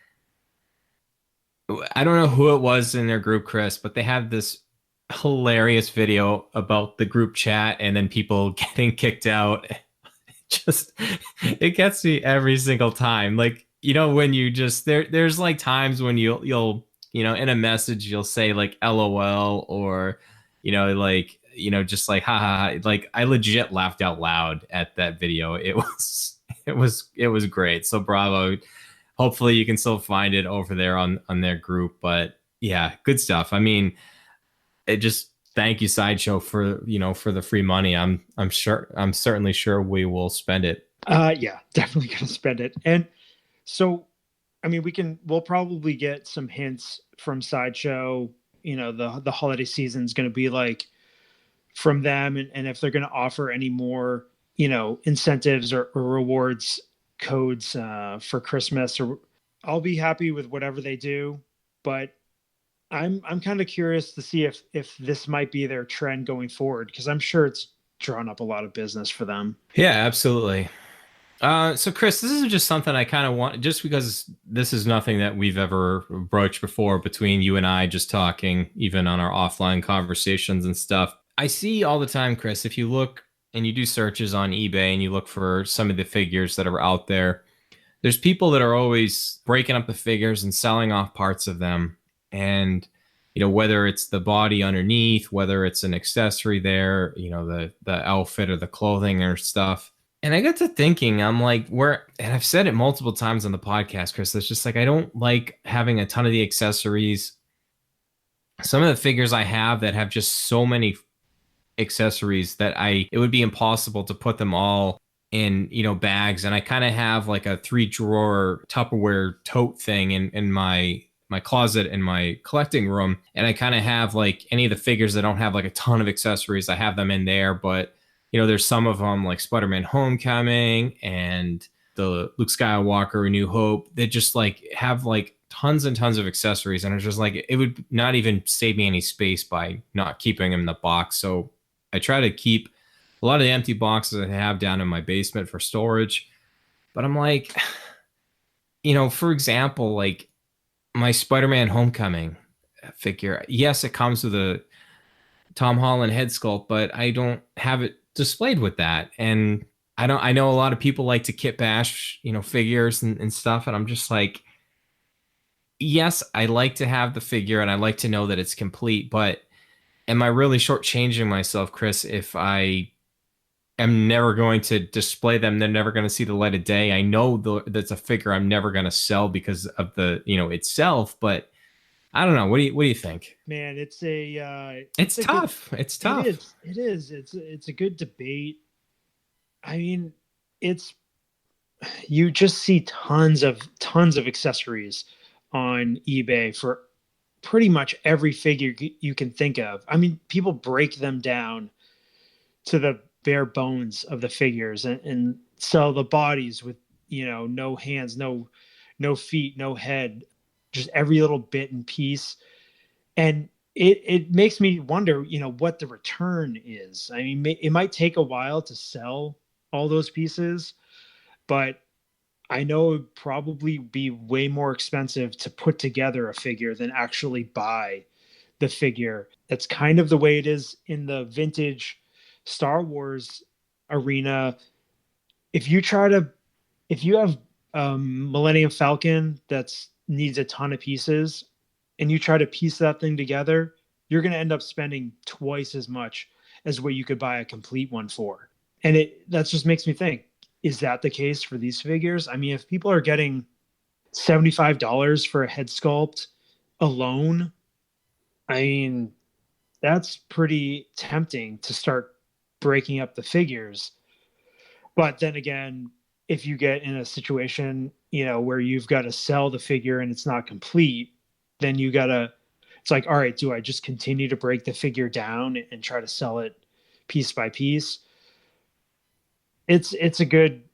I don't know who it was in their group, Chris, but they have this hilarious video about the group chat and then people getting kicked out. It gets me every single time. Like, when you just there's like times when you'll in a message you'll say like LOL or just like ha ha ha. Like I legit laughed out loud at that video. It was great. So bravo. Hopefully you can still find it over there on their group. But yeah, good stuff. I mean, it just thank you Sideshow for the free money. I'm certainly sure we will spend it. Yeah, definitely gonna spend it. And so I mean, we'll probably get some hints from Sideshow, the holiday season is going to be like from them, and if they're going to offer any more, incentives or rewards codes for Christmas, or I'll be happy with whatever they do. But I'm kind of curious to see if this might be their trend going forward, because I'm sure it's drawn up a lot of business for them. Yeah, absolutely. So Chris, this is just something I kind of want, just because this is nothing that we've ever broached before between you and I, just talking, even on our offline conversations and stuff. I see all the time, Chris, if you look and you do searches on eBay and you look for some of the figures that are out there, there's people that are always breaking up the figures and selling off parts of them. And, whether it's the body underneath, whether it's an accessory there, the outfit or the clothing or stuff. And I got to thinking, I'm like, and I've said it multiple times on the podcast, Chris, it's just like, I don't like having a ton of the accessories. Some of the figures I have that have just so many accessories that it would be impossible to put them all in, bags. And I kind of have like a 3-drawer Tupperware tote thing in my my closet in my collecting room, and I kind of have like any of the figures that don't have like a ton of accessories. I have them in there, but there's some of them like Spider-Man Homecoming and the Luke Skywalker A New Hope that just like have like tons and tons of accessories, and it's just like it would not even save me any space by not keeping them in the box. So I try to keep a lot of the empty boxes I have down in my basement for storage. But I'm like, for example, like my Spider-Man Homecoming figure, yes, it comes with a Tom Holland head sculpt, but I don't have it displayed with that. And I know a lot of people like to kit bash, figures and stuff. And I'm just like, yes, I like to have the figure and I like to know that it's complete, but am I really shortchanging myself, Chris, if I am never going to display them? They're never going to see the light of day. I know that's a figure I'm never going to sell because of the, itself, but I don't know. What do you think? Man, It's a good, tough. It's tough. it is, it's a good debate. I mean, it's, you just see tons of accessories on eBay for pretty much every figure you can think of. I mean, people break them down to the bare bones of the figures and sell the bodies with, no hands, no feet, no head, just every little bit and piece. And it makes me wonder, what the return is. I mean, it might take a while to sell all those pieces, but I know it would probably be way more expensive to put together a figure than actually buy the figure. That's kind of the way it is in the vintage Star Wars arena. If you try to, if you have Millennium Falcon that's needs a ton of pieces, and you try to piece that thing together, you're going to end up spending twice as much as what you could buy a complete one for. And that just makes me think, is that the case for these figures? I mean, if people are getting $75 for a head sculpt alone, I mean, that's pretty tempting to start breaking up the figures. But then again, if you get in a situation, where you've got to sell the figure and it's not complete, then it's like, all right, do I just continue to break the figure down and try to sell it piece by piece? It's a good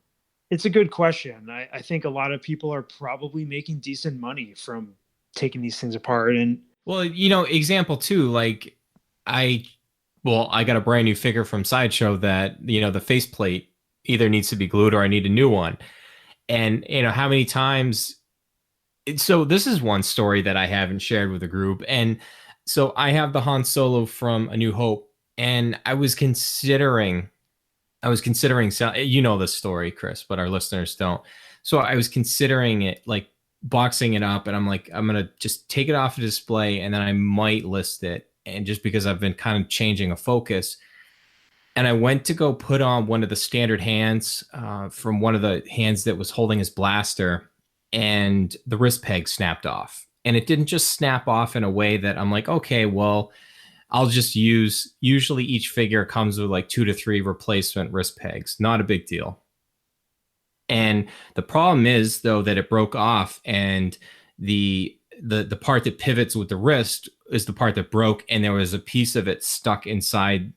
question. I think a lot of people are probably making decent money from taking these things apart. And Well, example too, like I I got a brand new figure from Sideshow that, the faceplate either needs to be glued or I need a new one. And how many times, so this is one story that I haven't shared with the group. And so I have the Han Solo from A New Hope, and I was considering this story, Chris, but our listeners don't. So I was considering it, like boxing it up, and I'm like, I'm gonna just take it off the display, and then I might list it. And just because I've been kind of changing a focus, and I went to go put on one of the standard hands from one of the hands that was holding his blaster, and the wrist peg snapped off. And it didn't just snap off in a way that I'm like, okay, well, I'll just usually each figure comes with like 2 to 3 replacement wrist pegs. Not a big deal. And the problem is though that it broke off, and the part that pivots with the wrist is the part that broke, and there was a piece of it stuck inside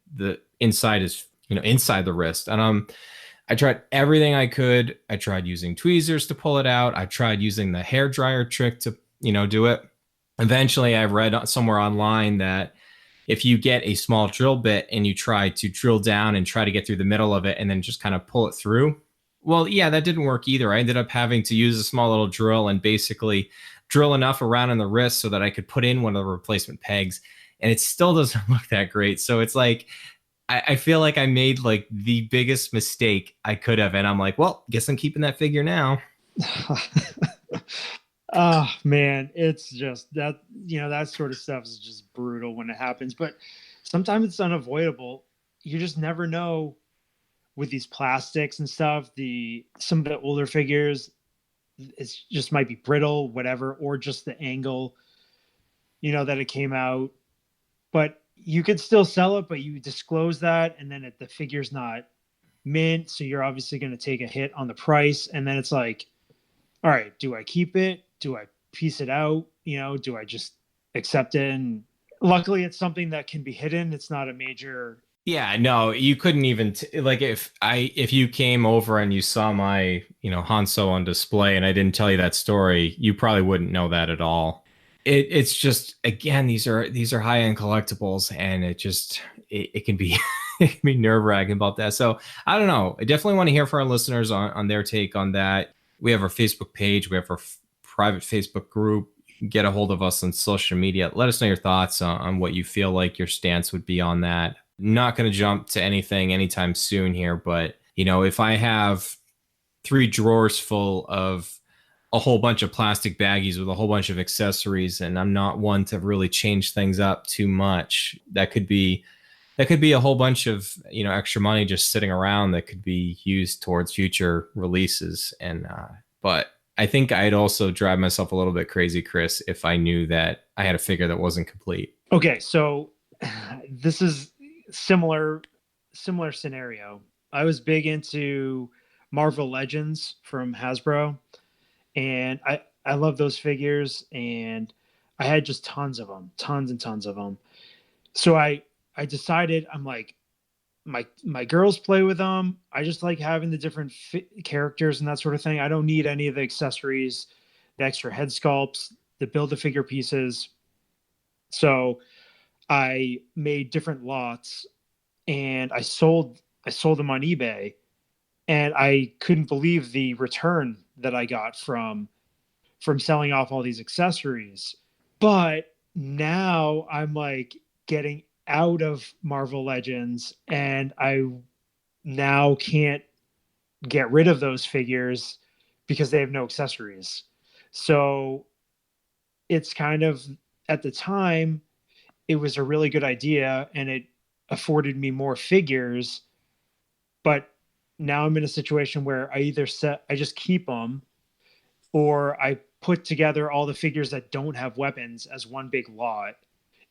inside the wrist. And I tried everything I could. I tried using tweezers to pull it out. I tried using the hair dryer trick to do it. Eventually I read somewhere online that if you get a small drill bit and you try to drill down and try to get through the middle of it and then just kind of pull it through, well, yeah, that didn't work either. I ended up having to use a small little drill and basically drill enough around in the wrist so that I could put in one of the replacement pegs, and it still doesn't look that great. So it's like, I feel like I made like the biggest mistake I could have, and I'm like, well, guess I'm keeping that figure now. oh man, it's just that, that sort of stuff is just brutal when it happens, but sometimes it's unavoidable. You just never know with these plastics and stuff. Some of the older figures, it's just might be brittle, whatever, or just the angle, that it came out. But you could still sell it, but you disclose that, and then the figure's not mint, so you're obviously going to take a hit on the price. And then it's like, all right, do I keep it? Do I piece it out? Do I just accept it? And luckily it's something that can be hidden. It's not a major. Yeah, no, you couldn't even like if you came over and you saw my, Hanso on display and I didn't tell you that story, you probably wouldn't know that at all. It's just again, these are high-end collectibles and it can be it can be nerve-wracking about that. So I don't know. I definitely want to hear from our listeners on their take on that. We have our Facebook page, we have our private Facebook group. You can get a hold of us on social media. Let us know your thoughts on what you feel like your stance would be on that. Not going to jump to anything anytime soon here, but if I have 3 drawers full of a whole bunch of plastic baggies with a whole bunch of accessories, and I'm not one to really change things up too much, that could be a whole bunch of extra money just sitting around that could be used towards future releases. And but I think I'd also drive myself a little bit crazy, Chris, if I knew that I had a figure that wasn't complete. Okay, so this is similar scenario. I was big into Marvel Legends from Hasbro, and I love those figures, and I had just tons of them, tons and tons of them. So I decided, I'm like, my girls play with them. I just like having the different characters and that sort of thing. I don't need any of the accessories, the extra head sculpts, the build a figure pieces. So I made different lots and I sold them on eBay, and I couldn't believe the return that I got from selling off all these accessories. But now I'm like getting out of Marvel Legends, and I now can't get rid of those figures because they have no accessories. So it's kind of, at the time, it was a really good idea and it afforded me more figures. But now I'm in a situation where I just keep them, or I put together all the figures that don't have weapons as one big lot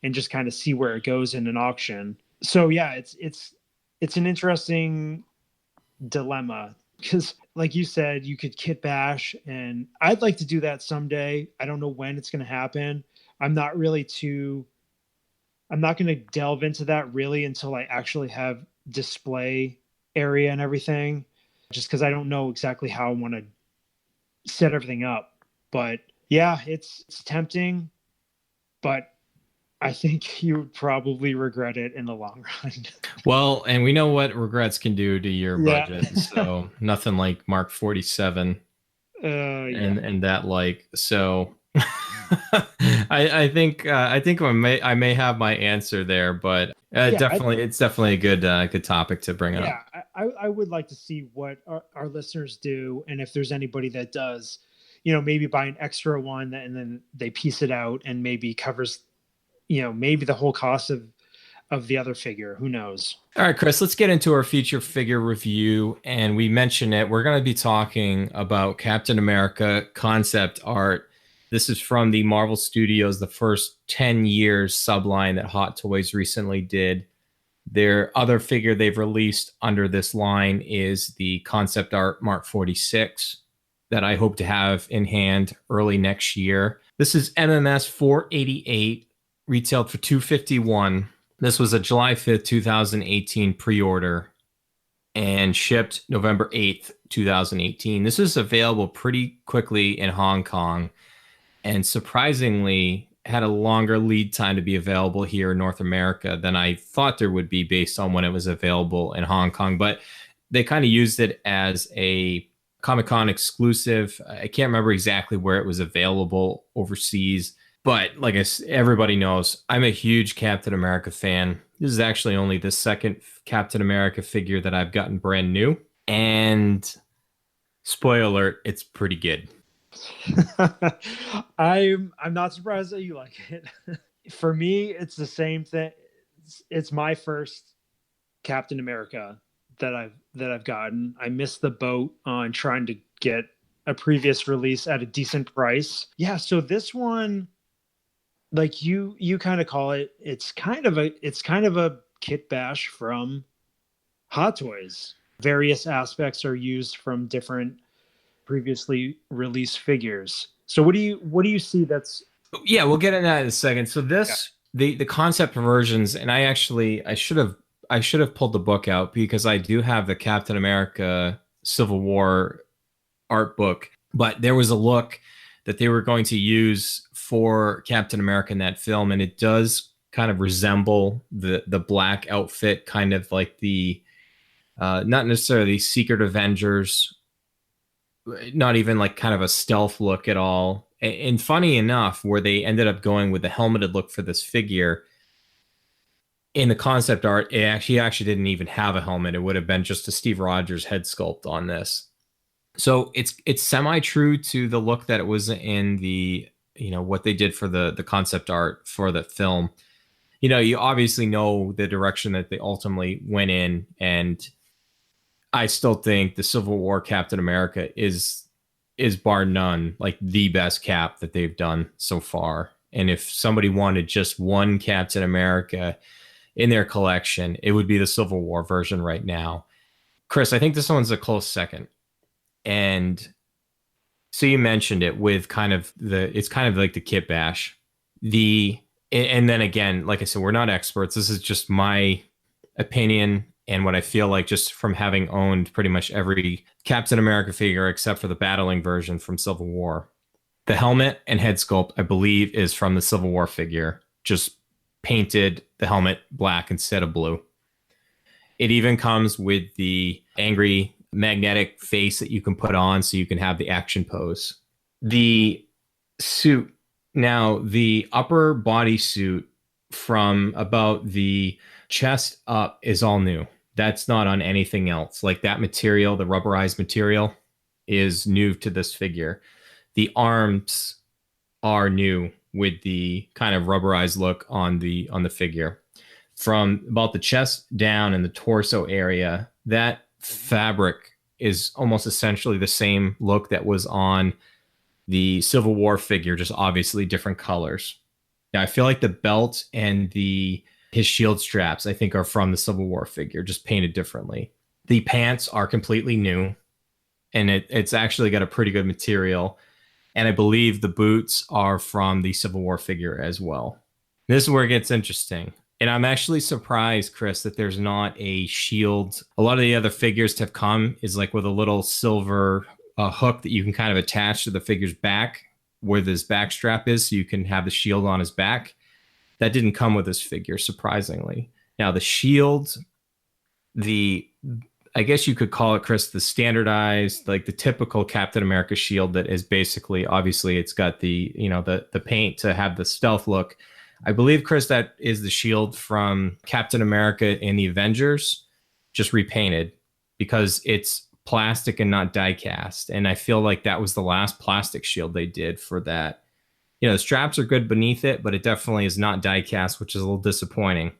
and just kind of see where it goes in an auction. So yeah, it's an interesting dilemma because, like you said, you could kit bash, and I'd like to do that someday. I don't know when it's going to happen. I'm not really too. I'm not going to delve into that really until I actually have display area and everything, just because I don't know exactly how I want to set everything up. But yeah, it's tempting, but I think you would probably regret it in the long run. Well, and we know what regrets can do to your Yeah. budget. So nothing like Mark 47 Yeah. and that like. So I think I may have my answer there, but Yeah. it's definitely a good topic to bring up. Yeah. I would like to see what our listeners do. And if there's anybody that does, maybe buy an extra one and then they piece it out and maybe covers, maybe the whole cost of the other figure. Who knows? All right, Chris, let's get into our feature figure review. And we mentioned it. We're going to be talking about Captain America concept art. This is from the Marvel Studios, the first 10 years subline that Hot Toys recently did. Their other figure they've released under this line is the concept art Mark 46 that I hope to have in hand early next year. This is MMS 488, retailed for $251. This was a July 5th, 2018 pre-order and shipped November 8th, 2018. This is available pretty quickly in Hong Kong and surprisingly had a longer lead time to be available here in North America than I thought there would be based on when it was available in Hong Kong. But they kind of used it as a Comic-Con exclusive. I can't remember exactly where it was available overseas. But like everybody knows, I'm a huge Captain America fan. This is actually only the second Captain America figure that I've gotten brand new. And spoiler alert, it's pretty good. I'm not surprised that you like it. For me, it's the same thing. It's my first Captain America that I've gotten. I missed the boat on trying to get a previous release at a decent price. Yeah, so this one, like you kind of call it, it's kind of a kit bash from Hot Toys. Various aspects are used from different previously released figures. So what do you see Yeah, we'll get into that in a second. So Yeah. this the concept versions, and I should have pulled the book out because I do have the Captain America Civil War art book, but there was a look that they were going to use for Captain America in that film, and it does kind of resemble the black outfit, kind of like the not necessarily Secret Avengers, not even like kind of a stealth look at all. And funny enough, where they ended up going with the helmeted look for this figure in the concept art, it actually didn't even have a helmet. It would have been just a Steve Rogers head sculpt on this. So it's semi true to the look that it was in the what they did for the concept art for the film. You obviously know the direction that they ultimately went in, and I still think the Civil War Captain America is bar none like the best cap that they've done so far. And if somebody wanted just one Captain America in their collection, it would be the Civil War version right now. Chris, I think this one's a close second. And so you mentioned it with it's kind of like the kit bash. The and then again, like I said, we're not experts. This is just my opinion and what I feel like just from having owned pretty much every Captain America figure except for the battling version from Civil War. The helmet and head sculpt, I believe, is from the Civil War figure, just painted the helmet black instead of blue. It even comes with the angry magnetic face that you can put on so you can have the action pose. The suit, now, the upper body suit from about the chest up is all new. That's not on anything else. Like that material, the rubberized material, is new to this figure. The arms are new with the kind of rubberized look on the figure. From about the chest down and the torso area, that fabric is almost essentially the same look that was on the Civil War figure, just obviously different colors. Yeah, I feel like the belt and the his shield straps, I think, are from the Civil War figure, just painted differently. The pants are completely new, and it's actually got a pretty good material. And I believe the boots are from the Civil War figure as well. This is where it gets interesting. And I'm actually surprised, Chris, that there's not a shield. A lot of the other figures to have come is like with a little silver hook that you can kind of attach to the figure's back where this back strap is so you can have the shield on his back. That didn't come with this figure, surprisingly. Now, the shield, the I guess you could call it, Chris, the standardized, like the typical Captain America shield that is basically, obviously, it's got the paint to have the stealth look. I believe, Chris, that is the shield from Captain America in the Avengers, just repainted because it's plastic and not die cast. And I feel like that was the last plastic shield they did for that. The straps are good beneath it, but it definitely is not die cast, which is a little disappointing.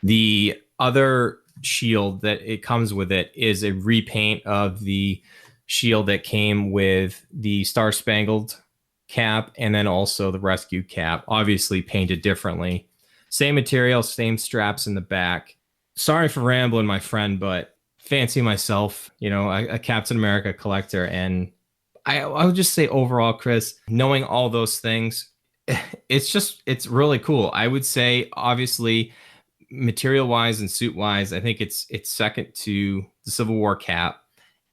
The other shield that it comes with it is a repaint of the shield that came with the Star Spangled cap and then also the rescue cap, obviously painted differently. Same material, same straps in the back. Sorry for rambling, my friend, but fancy myself, a Captain America collector. And I would just say overall, Chris, knowing all those things, it's really cool. I would say, obviously, material wise and suit wise, I think it's second to the Civil War cap.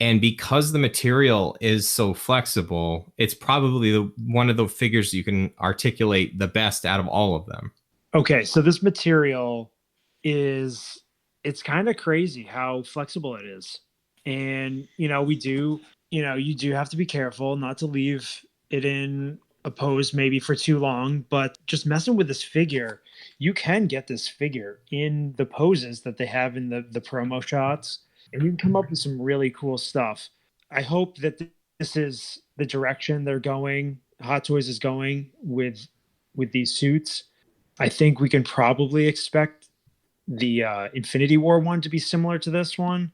And because the material is so flexible, it's probably one of the figures you can articulate the best out of all of them. Okay, so this material is it's kind of crazy how flexible it is. And you do have to be careful not to leave it in a pose maybe for too long, but just messing with this figure, you can get this figure in the poses that they have in the promo shots, and you can come up with some really cool stuff. I hope that this is the direction they're going, Hot Toys is going with these suits. I think we can probably expect the Infinity War one to be similar to this one.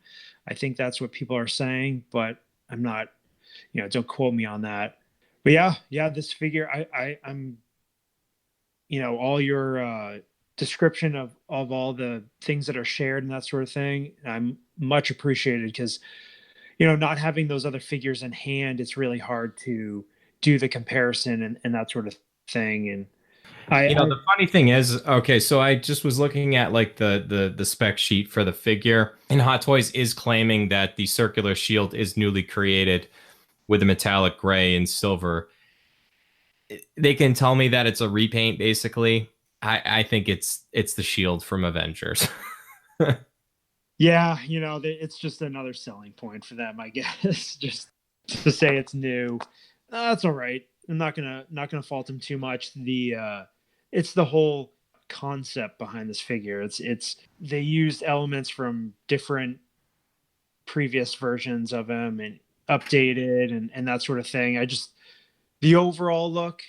I think that's what people are saying, but I'm not, don't quote me on that. But yeah, this figure, I'm, all your description of all the things that are shared and that sort of thing, I'm much appreciated because, not having those other figures in hand, it's really hard to do the comparison and that sort of thing. And I The funny thing is, okay, so I just was looking at like the spec sheet for the figure, and Hot Toys is claiming that the circular shield is newly created with a metallic gray and silver. They can tell me that it's a repaint, basically. I think it's the shield from Avengers. Yeah, it's just another selling point for them, I guess. Just to say it's new. That's all right. I'm not gonna fault them too much. It's the whole concept behind this figure. It's they used elements from different previous versions of him and updated and that sort of thing. The overall look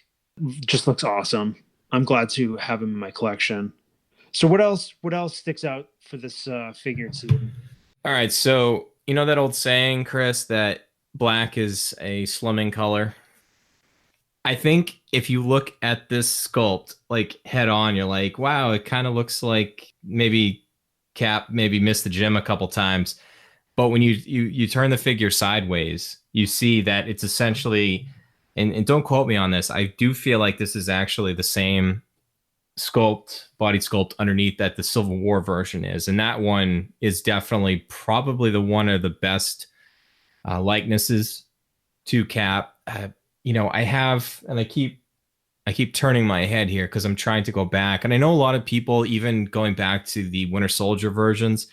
just looks awesome. I'm glad to have him in my collection. So what else sticks out for this figure to you? All right, so you know that old saying, Chris, that black is a slumming color. I think if you look at this sculpt like head on, you're like, wow, it kind of looks like maybe Cap maybe missed the gym a couple times. But when you turn the figure sideways, you see that it's essentially, and don't quote me on this, I do feel like this is actually the same body sculpt underneath that the Civil War version is. And that one is definitely probably the one of the best likenesses to Cap. I have, and I keep turning my head here because I'm trying to go back. And I know a lot of people, even going back to the Winter Soldier versions,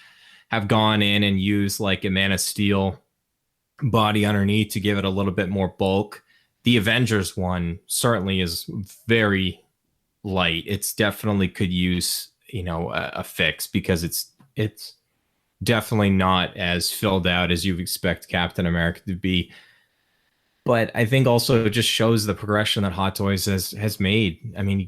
have gone in and used like a Man of Steel body underneath to give it a little bit more bulk. The Avengers one certainly is very light. It's definitely could use, a fix because it's definitely not as filled out as you expect Captain America to be. But I think also it just shows the progression that Hot Toys has made. I mean,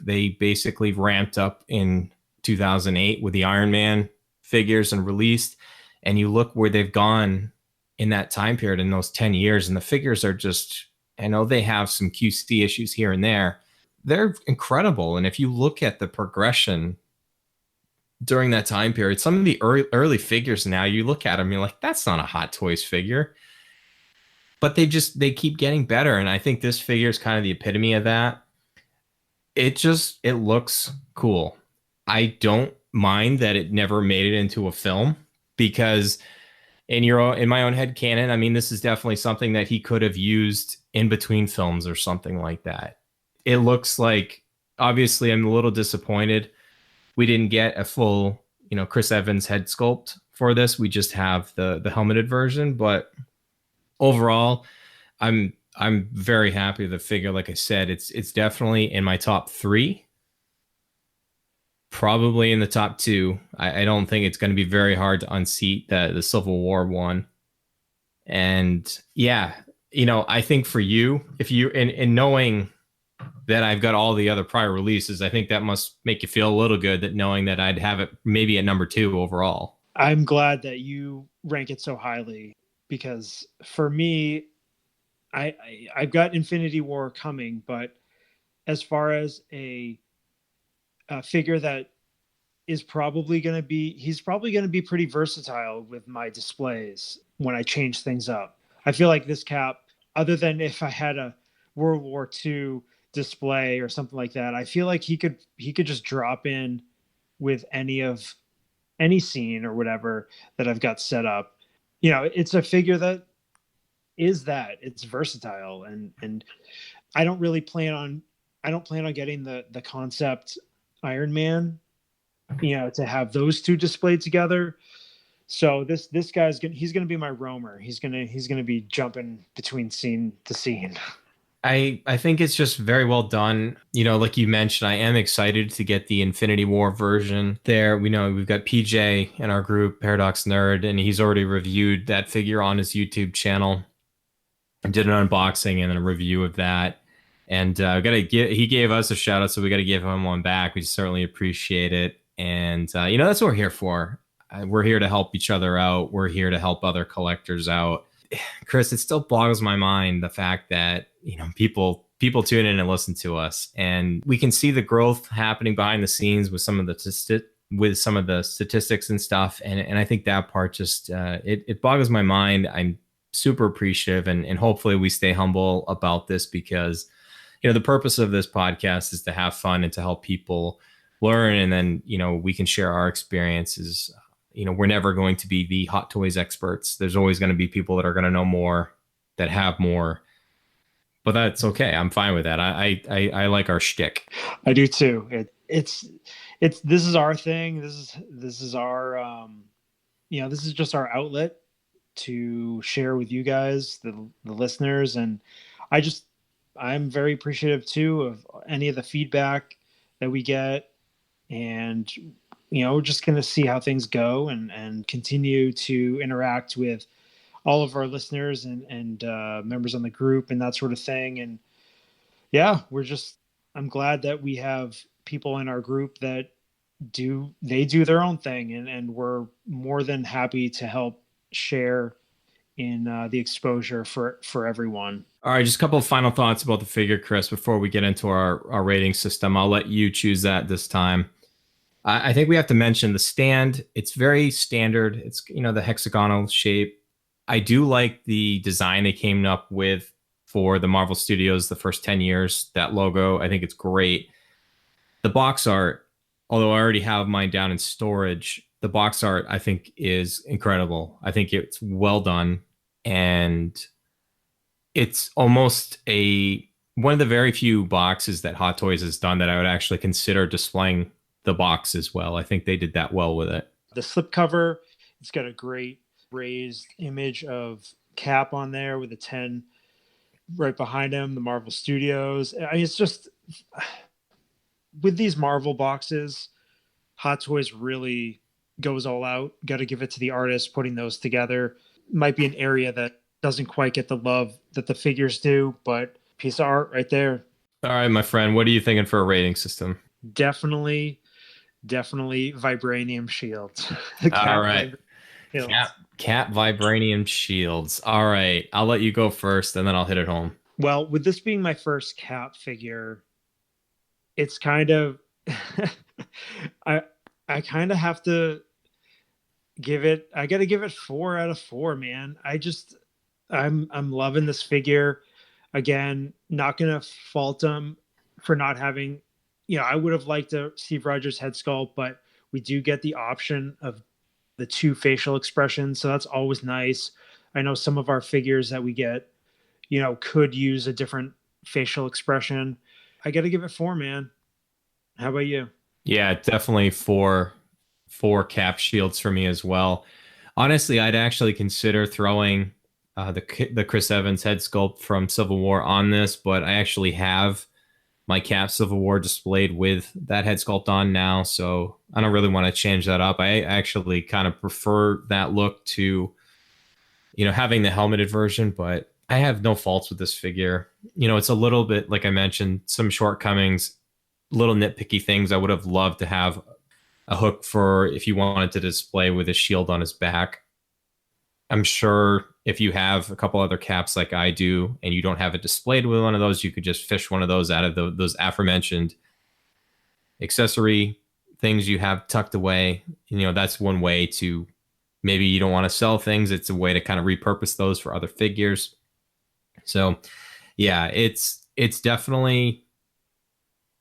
they basically ramped up in 2008 with the Iron Man figures and released, and you look where they've gone in that time period in those 10 years, and the figures are just, I know they have some QC issues here and there. They're incredible. And if you look at the progression during that time period, some of the early figures now, you look at them, you're like, that's not a Hot Toys figure. But they keep getting better. And I think this figure is kind of the epitome of that. It looks cool. I don't mind that it never made it into a film because in my own head canon, I mean, this is definitely something that he could have used in between films or something like that. It looks like, obviously, I'm a little disappointed we didn't get a full, Chris Evans head sculpt for this. We just have the helmeted version, but overall, I'm very happy with the figure. Like I said, it's definitely in my top three, probably in the top two. I don't think it's going to be very hard to unseat the Civil War one. And yeah, I think for you, if you in knowing that I've got all the other prior releases, I think that must make you feel a little good that knowing that I'd have it maybe at number two overall. I'm glad that you rank it so highly because for me, I've got Infinity War coming, but as far as a figure that is probably going to be, he's probably going to be pretty versatile with my displays when I change things up. I feel like this Cap, other than if I had a World War II display or something like that, I feel like he could just drop in with any scene or whatever that I've got set up. It's a figure that it's versatile and I don't plan on getting the concept Iron Man, to have those two displayed together. So this guy's he's gonna be my roamer. He's gonna be jumping between scene to scene. I think it's just very well done. Like you mentioned, I am excited to get the Infinity War version there. We know we've got PJ in our group, Paradox Nerd, and he's already reviewed that figure on his YouTube channel. I did an unboxing and a review of that. And he gave us a shout out, so we got to give him one back. We certainly appreciate it. And, that's what we're here for. We're here to help each other out. We're here to help other collectors out. Chris, it still boggles my mind the fact that people tune in and listen to us, and we can see the growth happening behind the scenes with some of the statistics and stuff. And I think that part just it boggles my mind. I'm super appreciative, and hopefully we stay humble about this because the purpose of this podcast is to have fun and to help people learn. And then, we can share our experiences. We're never going to be the hot toys experts. There's always going to be people that are going to know more, that have more, but that's okay. I'm fine with that. I like our shtick. I do too. It's this is our thing. This is our this is just our outlet to share with you guys, the listeners, and I'm very appreciative too of any of the feedback that we get, and we're just going to see how things go and continue to interact with all of our listeners and members on the group and that sort of thing. And yeah, I'm glad that we have people in our group that do their own thing, and we're more than happy to help share in the exposure for everyone. All right, just a couple of final thoughts about the figure, Chris, before we get into our rating system. I'll let you choose that this time. I think we have to mention the stand. It's very standard. It's, the hexagonal shape. I do like the design they came up with for the Marvel Studios the first 10 years, that logo. I think it's great. The box art, although I already have mine down in storage, the box art I think is incredible. I think it's well done, and it's almost one of the very few boxes that Hot Toys has done that I would actually consider displaying the box as well. I think they did that well with it. The slipcover, it's got a great raised image of Cap on there with a 10 right behind him, the Marvel Studios. I mean, it's just, with these Marvel boxes, Hot Toys really goes all out. Got to give it to the artist putting those together. Might be an area that doesn't quite get the love that the figures do, but piece of art right there. All right, my friend, what are you thinking for a rating system? Definitely vibranium shields. All right. Cap vibranium shields. All right. I'll let you go first and then I'll hit it home. Well, with this being my first Cap figure, it's kind of I kind of have to I got to give it 4 out of 4, man. I'm loving this figure. Again, not going to fault him for not having, I would have liked a Steve Rogers head sculpt, but we do get the option of the 2 facial expressions. So that's always nice. I know some of our figures that we get, could use a different facial expression. I got to give it 4, man. How about you? Yeah, definitely 4 Cap shields for me as well. Honestly, I'd actually consider throwing the Chris Evans head sculpt from Civil War on this, but I actually have my Cap Civil War displayed with that head sculpt on now, so I don't really want to change that up. I actually kind of prefer that look to, having the helmeted version, but I have no faults with this figure. It's a little bit, like I mentioned, some shortcomings, little nitpicky things. I would have loved to have a hook for if you wanted to display with a shield on his back. I'm sure if you have a couple other Caps like I do and you don't have it displayed with one of those, you could just fish one of those out of those aforementioned accessory things you have tucked away. That's one way to, maybe you don't want to sell things. It's a way to kind of repurpose those for other figures. So yeah, it's definitely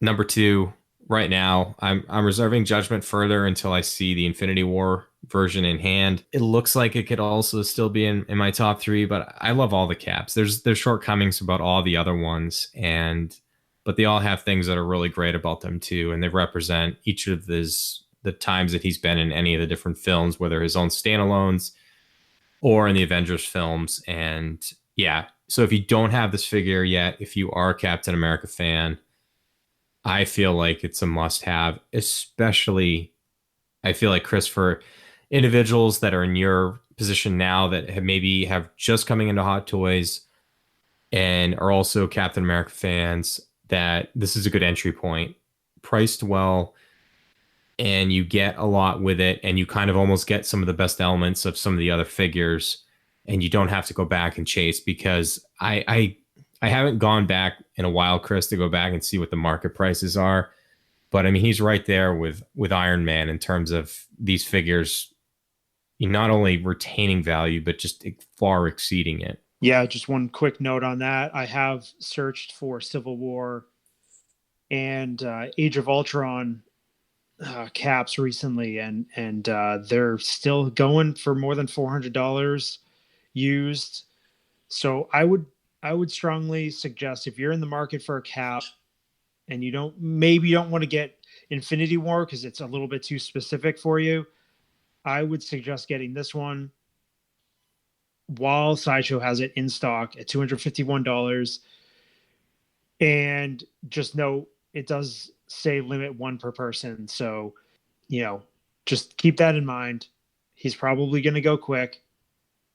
number 2 right now. I'm reserving judgment further until I see the Infinity War version in hand. It looks like it could also still be in my top 3, but I love all the Caps. There's shortcomings about all the other ones, but they all have things that are really great about them too, and they represent each of the times that he's been in any of the different films, whether his own standalones or in the Avengers films. And yeah, so if you don't have this figure yet, if you are a Captain America fan, I feel like it's a must-have, especially, I feel like, Chris, for individuals that are in your position now that have just coming into Hot Toys and are also Captain America fans, that this is a good entry point. Priced well, and you get a lot with it, and you kind of almost get some of the best elements of some of the other figures, and you don't have to go back and chase, because I haven't gone back in a while, Chris, to go back and see what the market prices are. But I mean, he's right there with Iron Man in terms of these figures not only retaining value, but just far exceeding it. Yeah, just one quick note on that. I have searched for Civil War and Age of Ultron caps recently, and they're still going for more than $400 used. So I would strongly suggest, if you're in the market for a cap and you don't want to get Infinity War because it's a little bit too specific for you, I would suggest getting this one while Sideshow has it in stock at $251. And just know it does say limit one per person. So, just keep that in mind. He's probably going to go quick.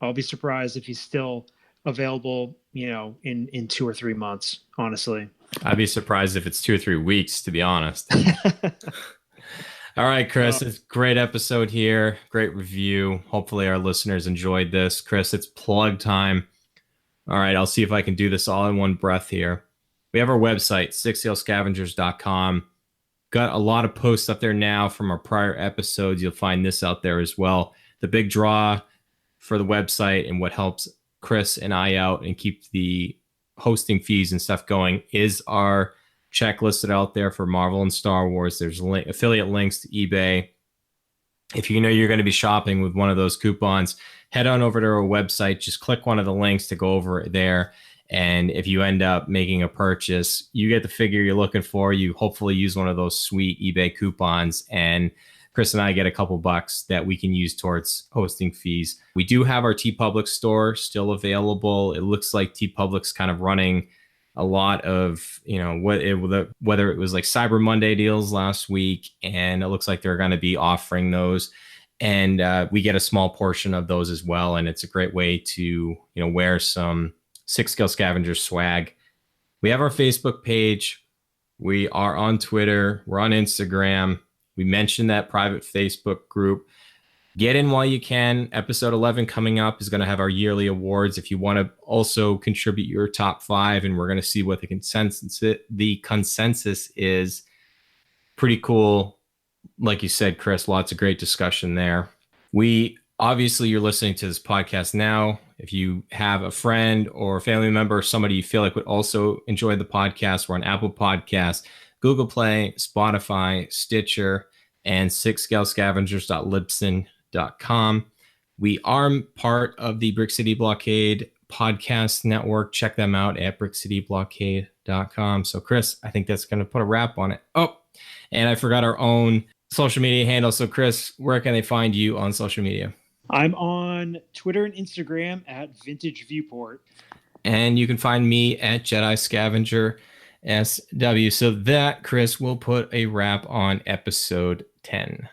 I'll be surprised if he's still available, in 2 or 3 months, honestly. I'd be surprised if it's 2 or 3 weeks, to be honest. All right, Chris, it's a great episode here. Great review. Hopefully our listeners enjoyed this. Chris, it's plug time. All right, I'll see if I can do this all in one breath here. We have our website, sixscalescavengers.com. Got a lot of posts up there now from our prior episodes. You'll find this out there as well. The big draw for the website and what helps Chris and I out and keep the hosting fees and stuff going is our check listed out there for Marvel and Star Wars. There's affiliate links to eBay. If you know you're going to be shopping with one of those coupons, head on over to our website. Just click one of the links to go over there. And if you end up making a purchase, you get the figure you're looking for. You hopefully use one of those sweet eBay coupons, and Chris and I get a couple bucks that we can use towards hosting fees. We do have our TeePublic store still available. It looks like TeePublic's kind of running a lot of, whether it was like Cyber Monday deals last week, and it looks like they're going to be offering those. And we get a small portion of those as well. And it's a great way to, wear some Six Scale Scavengers swag. We have our Facebook page. We are on Twitter. We're on Instagram. We mentioned that private Facebook group. Get in while you can. Episode 11 coming up is going to have our yearly awards. If you want to also contribute your top 5, and we're going to see what the consensus is. Pretty cool. Like you said, Chris, lots of great discussion there. Obviously, you're listening to this podcast now. If you have a friend or a family member or somebody you feel like would also enjoy the podcast, we're on Apple Podcasts, Google Play, Spotify, Stitcher, and sixscalescavengers.libsyn.com. We are part of the Brick City Blockade podcast network. Check them out at brickcityblockade.com. So, Chris, I think that's going to put a wrap on it. Oh, and I forgot our own social media handle. So, Chris, where can they find you on social media? I'm on Twitter and Instagram at Vintage Viewport. And you can find me at Jedi Scavenger SW. So that, Chris, will put a wrap on episode 10.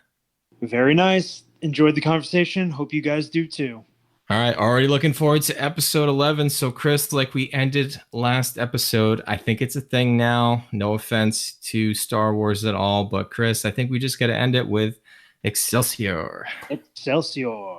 Very nice. Enjoyed the conversation. Hope you guys do too. All right. Already looking forward to episode 11. So, Chris, like we ended last episode, I think it's a thing now. No offense to Star Wars at all. But, Chris, I think we just got to end it with Excelsior. Excelsior.